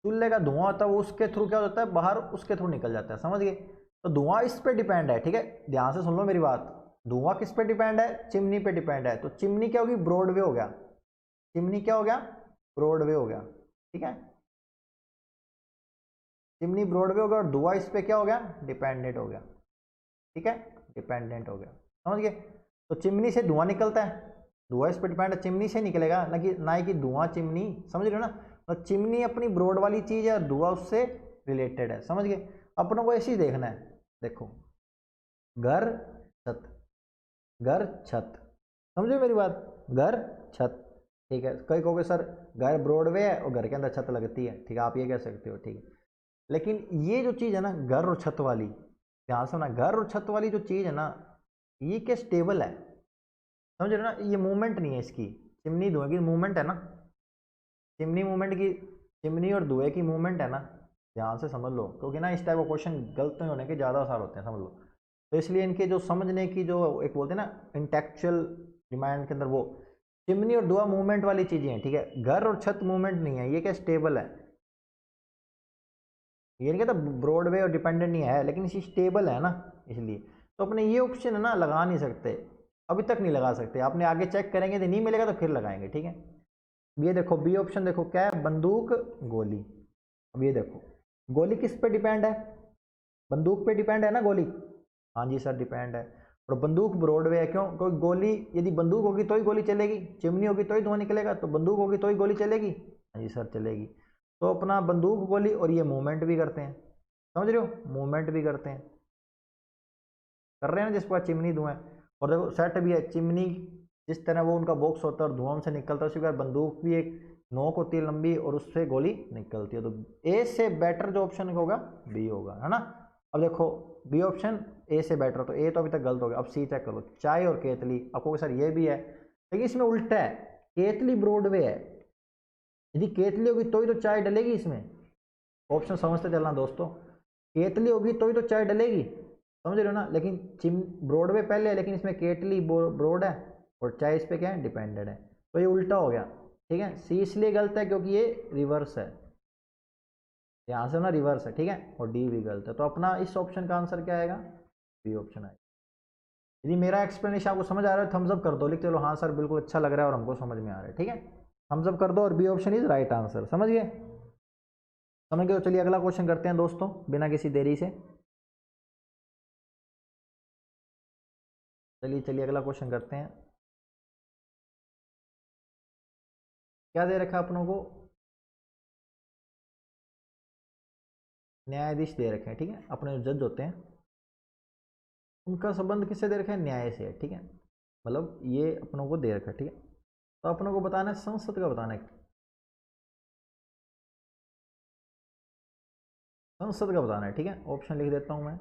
Speaker 1: चूल्हे का धुआं होता है वो उसके थ्रू क्या होता है, बाहर उसके थ्रू निकल जाता है, समझ गए। तो धुआं इस पे डिपेंड है, ठीक है, ध्यान से सुन लो मेरी बात। धुआं किस पे डिपेंड है, चिमनी पे डिपेंड है। तो चिमनी क्या होगी, ब्रॉडवे हो गया, चिमनी क्या हो गया, ब्रॉडवे हो गया, ठीक है, चिमनी ब्रॉडवे हो गया और धुआं इस पे क्या हो गया, डिपेंडेंट हो गया, ठीक है, डिपेंडेंट हो गया, समझ गए। तो चिमनी से धुआं निकलता है, धुआं इस पर डिपेंड है, चिमनी से निकलेगा ना कि ना ही कि धुआं चिमनी, समझ रहे हो ना। तो चिमनी अपनी ब्रॉड वाली चीज है और धुआं उससे रिलेटेड है, समझ गए। अपनों को ऐसे ही देखना है, देखो घर छत, घर छत, समझे मेरी बात, घर छत, ठीक है। कई कहोगे सर घर ब्रॉडवे है और घर के अंदर छत लगती है, ठीक है, आप ये कह सकते हो, ठीक है। लेकिन ये जो चीज़ है ना घर और छत वाली, ध्यान से ना, घर और छत वाली जो चीज़ है ना, ये क्या स्टेबल है, समझ रहे हो ना, ये मूवमेंट नहीं है इसकी, चिमनी धुएं की मूवमेंट है ना, चिमनी मूवमेंट की, चिमनी और धुएं की मूवमेंट है ना, ध्यान से समझ लो, क्योंकि ना इस टाइप का क्वेश्चन गलत नहीं होने के ज़्यादा आसार होते हैं, समझ लो। तो इसलिए इनके जो समझने की जो एक बोलते हैं ना इंटेक्चुअल डिमांड के अंदर, वो चिमनी और धुआं मूवमेंट वाली चीज़ें हैं, ठीक है। घर और छत मूवमेंट नहीं है, ये क्या स्टेबल है, ये नहीं कहता ब्रॉडवे और डिपेंडेंट नहीं है, लेकिन इसी स्टेबल है ना, इसलिए। तो अपने ये ऑप्शन है ना लगा नहीं सकते, अभी तक नहीं लगा सकते, आपने आगे चेक करेंगे तो नहीं मिलेगा तो फिर लगाएंगे, ठीक है। ये देखो बी ऑप्शन देखो क्या है, बंदूक गोली। अब ये देखो गोली किस पे डिपेंड है, बंदूक पे डिपेंड है ना गोली, हाँ जी सर डिपेंड है। और बंदूक ब्रॉडवे है, क्यों, कोई गोली यदि बंदूक होगी तो ही गोली चलेगी, चिमनी होगी तो ही धुआं निकलेगा, तो बंदूक होगी तो ही गोली चलेगी, हाँ जी सर चलेगी। तो अपना बंदूक गोली और ये मूवमेंट भी करते हैं, समझ रहे हो, मूवमेंट भी करते हैं, कर रहे हैं ना, जिस पर चिमनी धुआं। और देखो सेट भी है, चिमनी जिस तरह वो उनका बॉक्स होता है और धुआं से निकलता है, उसी प्रकार बंदूक भी एक नोक होती है लंबी और उससे गोली निकलती है। तो ए से बेटर जो ऑप्शन होगा बी होगा, है ना। अब देखो बी ऑप्शन ए से बेटर, तो ए तो अभी तक गलत हो गया। अब सी चेक करो, चाय और केतली, आपको सर ये भी है, लेकिन इसमें उल्टा है, केतली ब्रॉडवे है, यदि केतली होगी तो ही तो चाय डलेगी इसमें, ऑप्शन समझते चलना दोस्तों, केतली होगी तो ही तो चाय डलेगी, समझ रहे हो ना। लेकिन चिम ब्रॉडवे पहले है, लेकिन इसमें केटली ब्रॉड है और चाय इस पे क्या है, डिपेंडेड है, तो ये उल्टा हो गया, ठीक है। सी इसलिए गलत है क्योंकि ये रिवर्स है, यहाँ से ना रिवर्स है, ठीक है, और डी भी गलत है। तो अपना इस ऑप्शन का आंसर क्या आएगा, बी ऑप्शन आएगा। यदि मेरा एक्सप्लेनेशन आपको समझ आ रहा है थम्स अप कर दो, लिख चलो हाँ सर बिल्कुल अच्छा लग रहा है और हमको समझ में आ रहा है, ठीक है, थम्स अप कर दो, और B option is right answer, समझ गए, समझ गए। तो चलिए अगला क्वेश्चन करते हैं दोस्तों बिना किसी देरी से, चलिए चलिए अगला क्वेश्चन करते हैं। क्या दे रखा है अपनों को, न्यायाधीश दे रखे हैं, ठीक है, अपने जो जज होते हैं उनका संबंध किससे दे रखा है, न्याय से है, ठीक है, मतलब ये अपनों को दे रखा है, ठीक है। तो अपनों को बताना है, संसद का बताना है, संसद का बताना है, ठीक है। ऑप्शन लिख देता हूं मैं,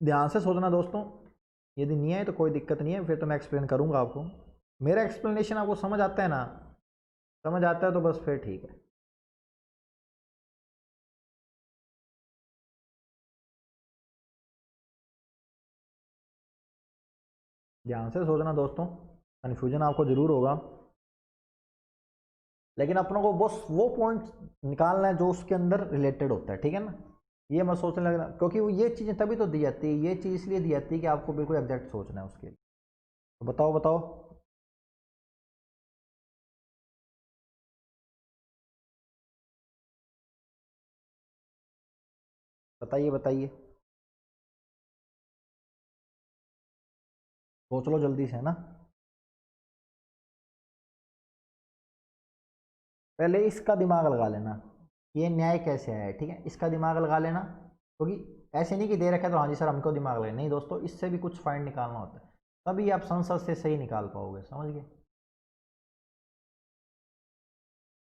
Speaker 1: ध्यान से सोचना दोस्तों, यदि नहीं है तो कोई दिक्कत नहीं है, फिर तो मैं एक्सप्लेन करूंगा आपको, मेरा एक्सप्लेनेशन आपको समझ आता है ना, समझ आता है तो बस फिर ठीक है। ध्यान से सोचना दोस्तों, कन्फ्यूजन आपको जरूर होगा, लेकिन अपनों को बस वो पॉइंट निकालना है जो उसके अंदर रिलेटेड होता है, ठीक है ना। ये मत सोचने लगना, क्योंकि वो ये चीज़ें तभी तो दी जाती है, ये चीज़ इसलिए दी जाती है कि आपको बिल्कुल एग्जैक्ट सोचना है उसके लिए। तो बताओ बताओ, बताइए बताइए, सोच लो जल्दी से, है ना। पहले इसका दिमाग लगा लेना, ये न्याय कैसे आया है, ठीक है, इसका दिमाग लगा लेना, क्योंकि ऐसे नहीं कि दे रखा है तो हाँ जी सर हमको दिमाग लगे, नहीं दोस्तों, इससे भी कुछ फाइंड निकालना होता है, तभी आप संसद से सही निकाल पाओगे, समझ गए।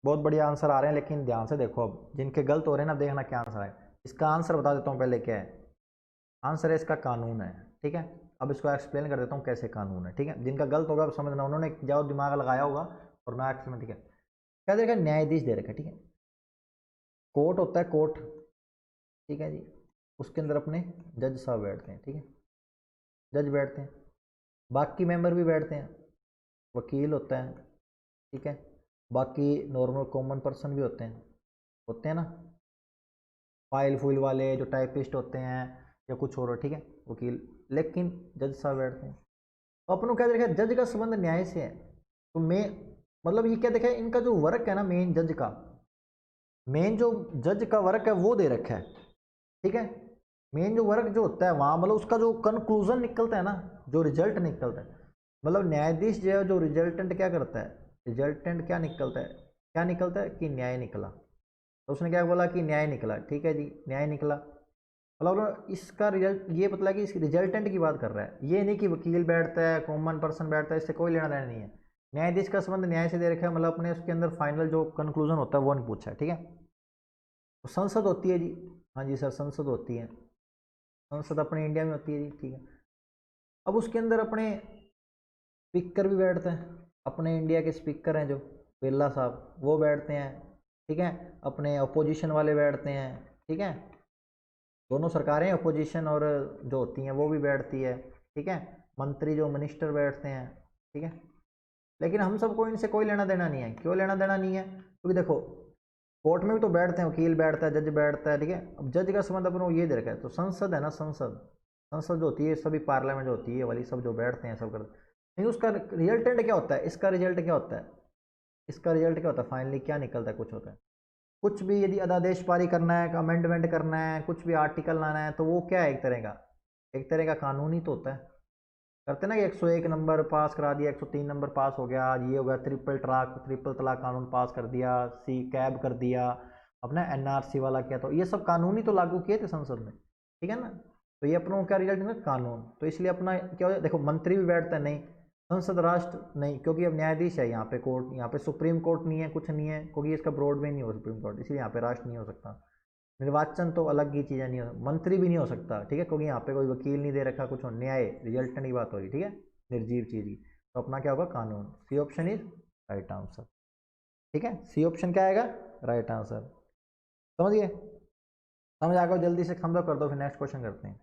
Speaker 1: बहुत बढ़िया आंसर आ रहे हैं, लेकिन ध्यान से देखो, अब जिनके गलत हो रहे हैं ना, देखना क्या आंसर है। इसका आंसर बता देता हूँ पहले क्या है, आंसर है इसका कानून है, ठीक है। अब इसको एक्सप्लेन कर देता हूँ कैसे कानून है, ठीक है, जिनका गलत होगा अब समझना, उन्होंने जो दिमाग लगाया होगा और मैं एक्सप्लेन, ठीक है। क्या देखा, न्यायाधीश दे रखा है, ठीक है, कोर्ट होता है कोर्ट, ठीक है जी, उसके अंदर अपने जज साहब बैठते हैं, ठीक है, जज बैठते हैं, बाकी मेंबर भी बैठते हैं, वकील होता है, ठीक है, बाकी नॉर्मल कॉमन पर्सन भी होते हैं ना, फाइल फुल वाले जो टाइपिस्ट होते हैं या कुछ और, ठीक है, वकील, लेकिन जज साहब बैठते हैं। तो अपन को क्या देखा, जज का संबंध न्याय से है, तो मैं मतलब ये क्या देखा है, इनका जो वर्क है ना मेन जज का, मेन जो जज का वर्क है वो दे रखा है, ठीक है। मेन जो वर्क जो होता है वहाँ, मतलब उसका जो कंक्लूजन निकलता है ना, जो रिजल्ट निकलता है, मतलब न्यायाधीश जो है, जो रिजल्टेंट क्या करता है, रिजल्टेंट क्या निकलता है, क्या निकलता है कि न्याय निकला। तो उसने क्या बोला कि न्याय निकला, ठीक है जी, न्याय निकला। मतलब इसका रिजल्ट ये मतलब कि इस रिजल्टेंट की बात कर रहा है, ये नहीं कि वकील बैठता है, कॉमन पर्सन बैठता है, इससे कोई लेना देना नहीं है। न्यायाधीश का संबंध न्याय से दे रखा है, मतलब अपने उसके अंदर फाइनल जो कंक्लूजन होता है वो नहीं पूछा है, ठीक है। तो संसद होती है जी, हाँ जी सर, संसद होती है, संसद अपने इंडिया में होती है जी, ठीक है। अब उसके अंदर अपने स्पीकर भी बैठते हैं, अपने इंडिया के स्पीकर हैं जो बिरला साहब, वो बैठते हैं, ठीक है। अपने अपोजिशन वाले बैठते हैं, ठीक है। दोनों सरकारें अपोजिशन और जो होती हैं वो भी बैठती है, ठीक है। मंत्री जो मिनिस्टर बैठते हैं, ठीक है। लेकिन हम सबको इनसे कोई लेना देना नहीं है। क्यों लेना देना नहीं है? क्योंकि देखो कोर्ट में भी तो बैठते हैं, वकील बैठता है, जज बैठता है, ठीक है। अब जज का संबंध अपन को ये दे रखा है, तो संसद है ना, संसद, संसद जो होती है, सभी पार्लियामेंट जो होती है ये वाली, सब जो बैठते हैं सब करते हैं। लेकिन उसका रिजल्टेंट क्या होता है, इसका रिजल्ट क्या होता है, इसका रिजल्ट क्या होता है, फाइनली क्या निकलता है, कुछ होता है कुछ भी, यदि अध्यादेश पारित करना है, अमेंडमेंट करना है, कुछ भी आर्टिकल लाना है, तो वो क्या है, एक तरह का कानूनी तो होता है। करते ना कि 101 नंबर पास करा दिया, 103 नंबर पास हो गया, आज ये हो गया, ट्रिपल तलाक कानून पास कर दिया, सी कैब कर दिया, अपना एनआरसी वाला किया, तो ये सब कानूनी तो लागू किए थे संसद में, ठीक है ना। तो ये अपनों का रिजल्ट है कानून। तो इसलिए अपना क्या हो जाए, देखो मंत्री भी बैठता है नहीं, संसद राष्ट्र नहीं, क्योंकि अब न्यायाधीश है यहाँ पे, कोर्ट यहाँ पे सुप्रीम कोर्ट नहीं है, कुछ नहीं है, क्योंकि इसका ब्रॉड में नहीं हो सुप्रीम कोर्ट, इसलिए यहाँ पे राष्ट्र नहीं हो सकता। निर्वाचन तो अलग ही चीज़ें, नहीं हो, मंत्री भी नहीं हो सकता, ठीक है, क्योंकि यहाँ पे कोई वकील नहीं दे रखा, कुछ हो, न्याय रिजल्टेंट की बात हो रही, ठीक है, निर्जीव चीज़ की। तो अपना क्या होगा, कानून। C option is right answer, ठीक है, सी ऑप्शन क्या आएगा, राइट आंसर। समझ गए? समझ आ गया, जल्दी से समझो, कर दो, फिर नेक्स्ट क्वेश्चन करते हैं।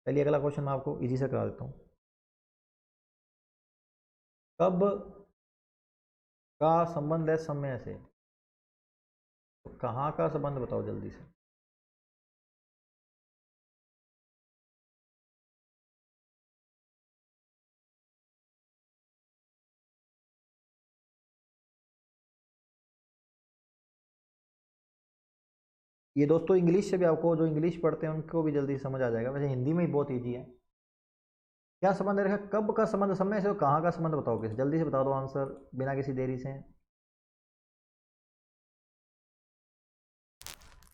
Speaker 1: चलिए अगला क्वेश्चन मैं आपको इजी से करा देता हूँ। कब का संबंध है समय से, तो कहाँ का संबंध बताओ जल्दी से। ये दोस्तों इंग्लिश से भी, आपको जो इंग्लिश पढ़ते हैं उनको भी जल्दी समझ आ जाएगा, वैसे हिंदी में ही बहुत ईजी है। क्या संबंध रखा, कब का संबंध समय से, और कहाँ का संबंध बताओ, किस जल्दी से बता दो आंसर बिना किसी देरी से,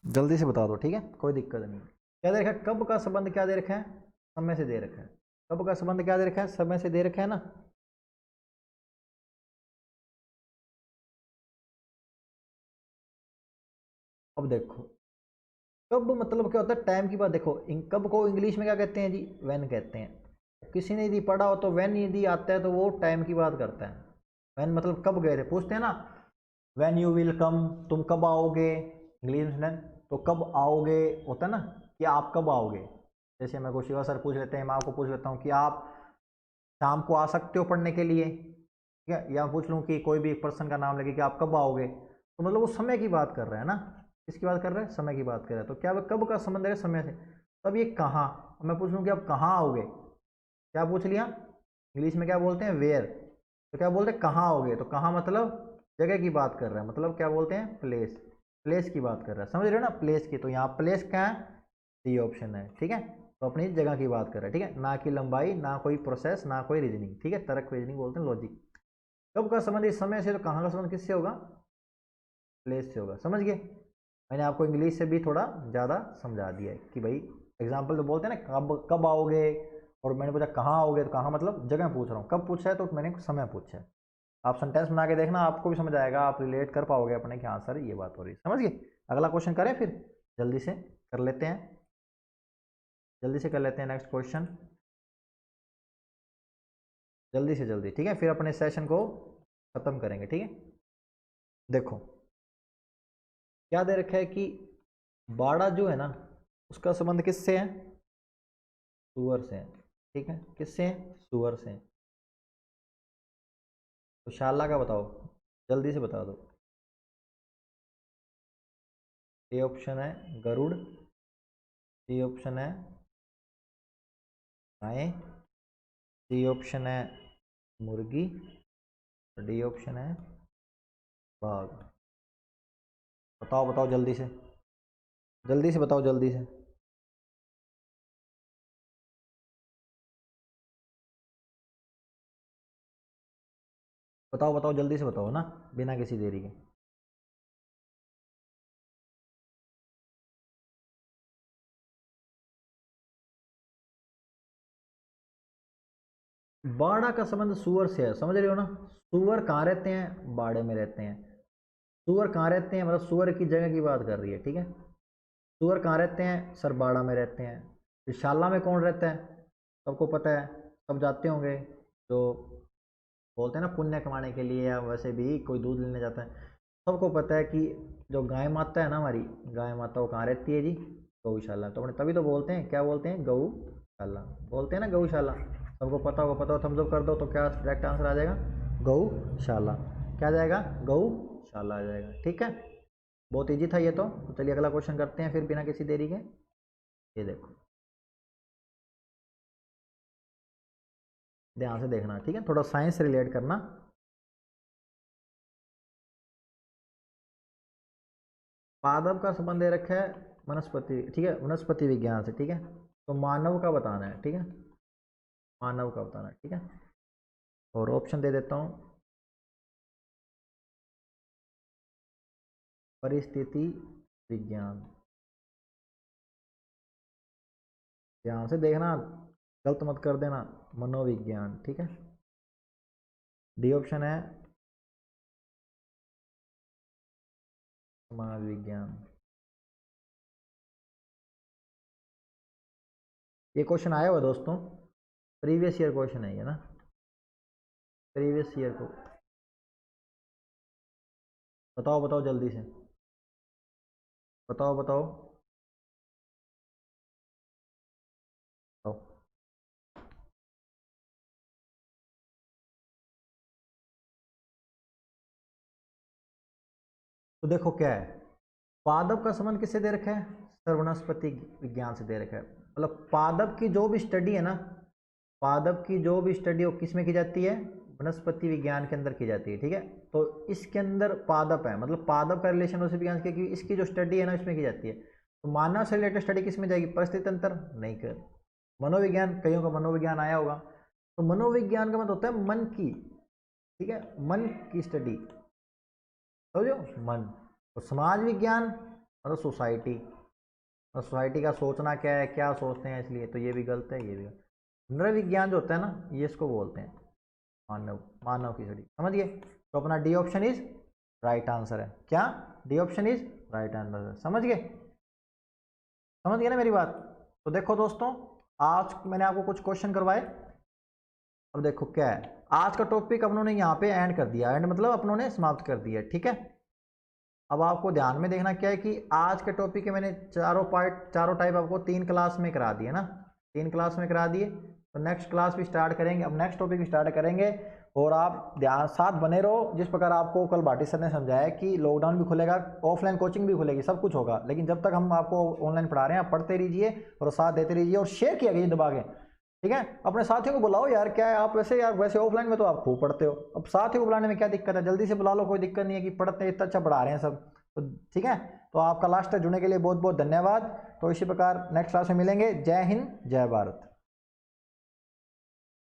Speaker 1: जल्दी से बता दो, ठीक है, कोई दिक्कत नहीं। क्या दे रखा है, कब का संबंध क्या दे रखा है, समय से दे रखा है। कब का संबंध क्या दे रखा है, समय से दे रखा है ना। अब देखो कब मतलब क्या होता है, टाइम की बात। देखो कब को इंग्लिश में क्या कहते हैं जी, व्हेन कहते हैं। किसी ने यदि पढ़ा हो तो व्हेन यदि आता है तो वो टाइम की बात करता है। व्हेन मतलब कब गए थे, पूछते हैं ना, व्हेन यू विल कम, तुम कब आओगे, इंग्लिश में तो कब आओगे होता है ना, कि आप कब आओगे। जैसे मैं को शिवा सर पूछ लेते हैं, मैं आपको पूछ लेता हूँ कि आप शाम को आ सकते हो पढ़ने के लिए, ठीक है, या पूछ लूँ कि कोई भी एक पर्सन का नाम लगे कि आप कब आओगे, तो मतलब वो समय की बात कर रहा है ना, किसकी बात कर रहा है, समय की बात कर रहा है। तो क्या कब का संबंध है समय से। तब ये कहाँ, मैं पूछ लूँ कि आप कहाँ आओगे, क्या पूछ लिया, इंग्लिश में क्या बोलते हैं, वेयर। तो क्या बोलते हैं, कहाँ आओगे, तो कहाँ मतलब जगह की बात कर रहा है, मतलब क्या बोलते हैं, प्लेस, प्लेस की बात कर रहा है, समझ रहे हो ना, प्लेस की। तो यहाँ प्लेस क्या है, सी ऑप्शन है, ठीक है। तो अपनी जगह की बात कर रहा है, ठीक है, ना कि लंबाई, ना कोई प्रोसेस, ना कोई रीजनिंग, ठीक है, तर्क रीजनिंग बोलते हैं, लॉजिक। कब का संबंध इस समय से, तो कहाँ का संबंध किससे होगा, प्लेस से होगा, समझ गए। मैंने आपको इंग्लिश से भी थोड़ा ज़्यादा समझा दिया है कि भाई एग्जाम्पल तो बोलते हैं ना, कब कब आओगे, और मैंने पूछा कहाँ आओगे, तो कहाँ मतलब जगह पूछ रहा हूँ, कब पूछा है तो मैंने समय पूछा है। आप सेंटेंस बना के देखना, आपको भी समझ आएगा, आप रिलेट कर पाओगे अपने कि हाँ सर ये बात हो रही है, समझ गए। अगला क्वेश्चन करें फिर, जल्दी से कर लेते हैं, जल्दी से कर लेते हैं नेक्स्ट क्वेश्चन, जल्दी से जल्दी, ठीक है, फिर अपने सेशन को खत्म करेंगे, ठीक है। देखो क्या दे रखा है कि बाड़ा जो है ना, उसका संबंध किससे है, सुअर से है, ठीक है, किससे है, सुअर से है। तो शाला का बताओ, जल्दी से बता दो। ए ऑप्शन है गरुड़, सी ऑप्शन है गाय, सी ऑप्शन है मुर्गी, डी ऑप्शन है बाघ। बताओ बताओ जल्दी से, जल्दी से बताओ, जल्दी से। बताओ बताओ जल्दी से बताओ ना, बिना किसी देरी के। बाड़ा का संबंध सुअर से है, समझ रहे हो ना। सुअर कहाँ रहते हैं, बाड़े में रहते हैं। सुअर कहाँ रहते हैं, मतलब सुअर की जगह की बात कर रही है, ठीक है। सुअर कहाँ रहते हैं, सर बाड़ा में रहते हैं। फिर शाला में कौन रहता है, सबको पता है, सब जाते होंगे। तो बोलते हैं ना पुण्य कमाने के लिए, या वैसे भी कोई दूध लेने जाता है, सबको पता है कि जो गाय माता है ना हमारी, गाय माता वो कहाँ रहती है जी, गौशाला। तो अपने तभी तो बोलते हैं, क्या बोलते हैं, गौशाला बोलते हैं ना, गौशाला। सबको पता होगा, पता हो थम्स अप कर दो, तो क्या करेक्ट आंसर आ जाएगा, गौशाला। क्या आ जाएगा, गौशाला आ जाएगा, ठीक है। बहुत ईजी था ये तो चलिए अगला क्वेश्चन करते हैं फिर बिना किसी देरी के। ये देखो, ध्यान से देखना, ठीक है, थोड़ा साइंस से रिलेट करना। पादप का संबंध दे रखा है वनस्पति, ठीक है, वनस्पति विज्ञान से, ठीक है। तो मानव का बताना है, ठीक है, मानव का बताना है, ठीक है। और ऑप्शन दे देता हूँ, परिस्थिति विज्ञान। ध्यान से देखना, गलत मत कर देना, मनोविज्ञान, ठीक है। डी ऑप्शन है समाज विज्ञान। ये क्वेश्चन आया हुआ दोस्तों, प्रीवियस ईयर क्वेश्चन है ये ना, प्रीवियस ईयर को। बताओ बताओ जल्दी से, बताओ बताओ बताओ। तो देखो क्या है, पादप का संबंध किससे दे रखा है, सर्वनस्पति विज्ञान से दे रखा है। मतलब पादप की जो भी स्टडी है ना, पादप की जो भी स्टडी वो किस में की जाती है, वनस्पति विज्ञान के अंदर की जाती है, ठीक है। तो इसके अंदर पादप है, मतलब पादप का रिलेशन वनस्पति विज्ञान से, क्योंकि इसकी जो स्टडी है ना इसमें की जाती है। तो मानव से रिलेटेड स्टडी किस में जाएगी, परिस्थिति तंत्र नहीं कर। मनोविज्ञान, कईयों का मनोविज्ञान आया होगा, तो मनोविज्ञान का मतलब होता है मन की, ठीक है, मन की स्टडी, समझो, मन। और समाज विज्ञान मतलब सोसाइटी, और सोसाइटी का सोचना क्या है, क्या सोचते हैं, इसलिए तो ये भी गलत है, ये भी गलत। नृविज्ञान जो होता है ना, ये इसको बोलते हैं मानव, मानव की स्टडी, समझिए। तो अपना D option is right answer है, क्या, D option is right answer है, समझ गए, समझ गए ना मेरी बात। तो देखो दोस्तों, आज मैंने आपको कुछ क्वेश्चन करवाए। अब देखो क्या है, आज का टॉपिक अपनों ने यहाँ पे एंड कर दिया, एंड मतलब अपनों ने समाप्त कर दिया, ठीक है। अब आपको ध्यान में देखना क्या है कि आज के टॉपिक के मैंने चारों पार्ट, चारों टाइप आपको 3 क्लास में करा दिए ना, 3 क्लास में करा दिए। तो नेक्स्ट क्लास भी स्टार्ट करेंगे, अब नेक्स्ट टॉपिक भी स्टार्ट करेंगे। और आप ध्यान साथ बने रहो, जिस प्रकार आपको कल भाटी सर ने समझाया कि लॉकडाउन भी खुलेगा, ऑफलाइन कोचिंग भी खुलेगी, सब कुछ होगा, लेकिन जब तक हम आपको ऑनलाइन पढ़ा रहे हैं आप पढ़ते रहिए और साथ देते रहिए और शेयर किया कीजिए दबा के, ठीक है। अपने साथियों को बुलाओ यार, क्या है आप वैसे यार, वैसे ऑफलाइन में तो आप खूब पढ़ते हो, अब साथियों को बुलाने में क्या दिक्कत है, जल्दी से बुला लो, कोई दिक्कत नहीं है कि पढ़ते इतना अच्छा पढ़ा रहे हैं सब, तो ठीक है। तो आपका लास्ट तक जुड़ने के लिए बहुत बहुत धन्यवाद। तो इसी प्रकार नेक्स्ट क्लास में मिलेंगे। जय हिंद, जय भारत।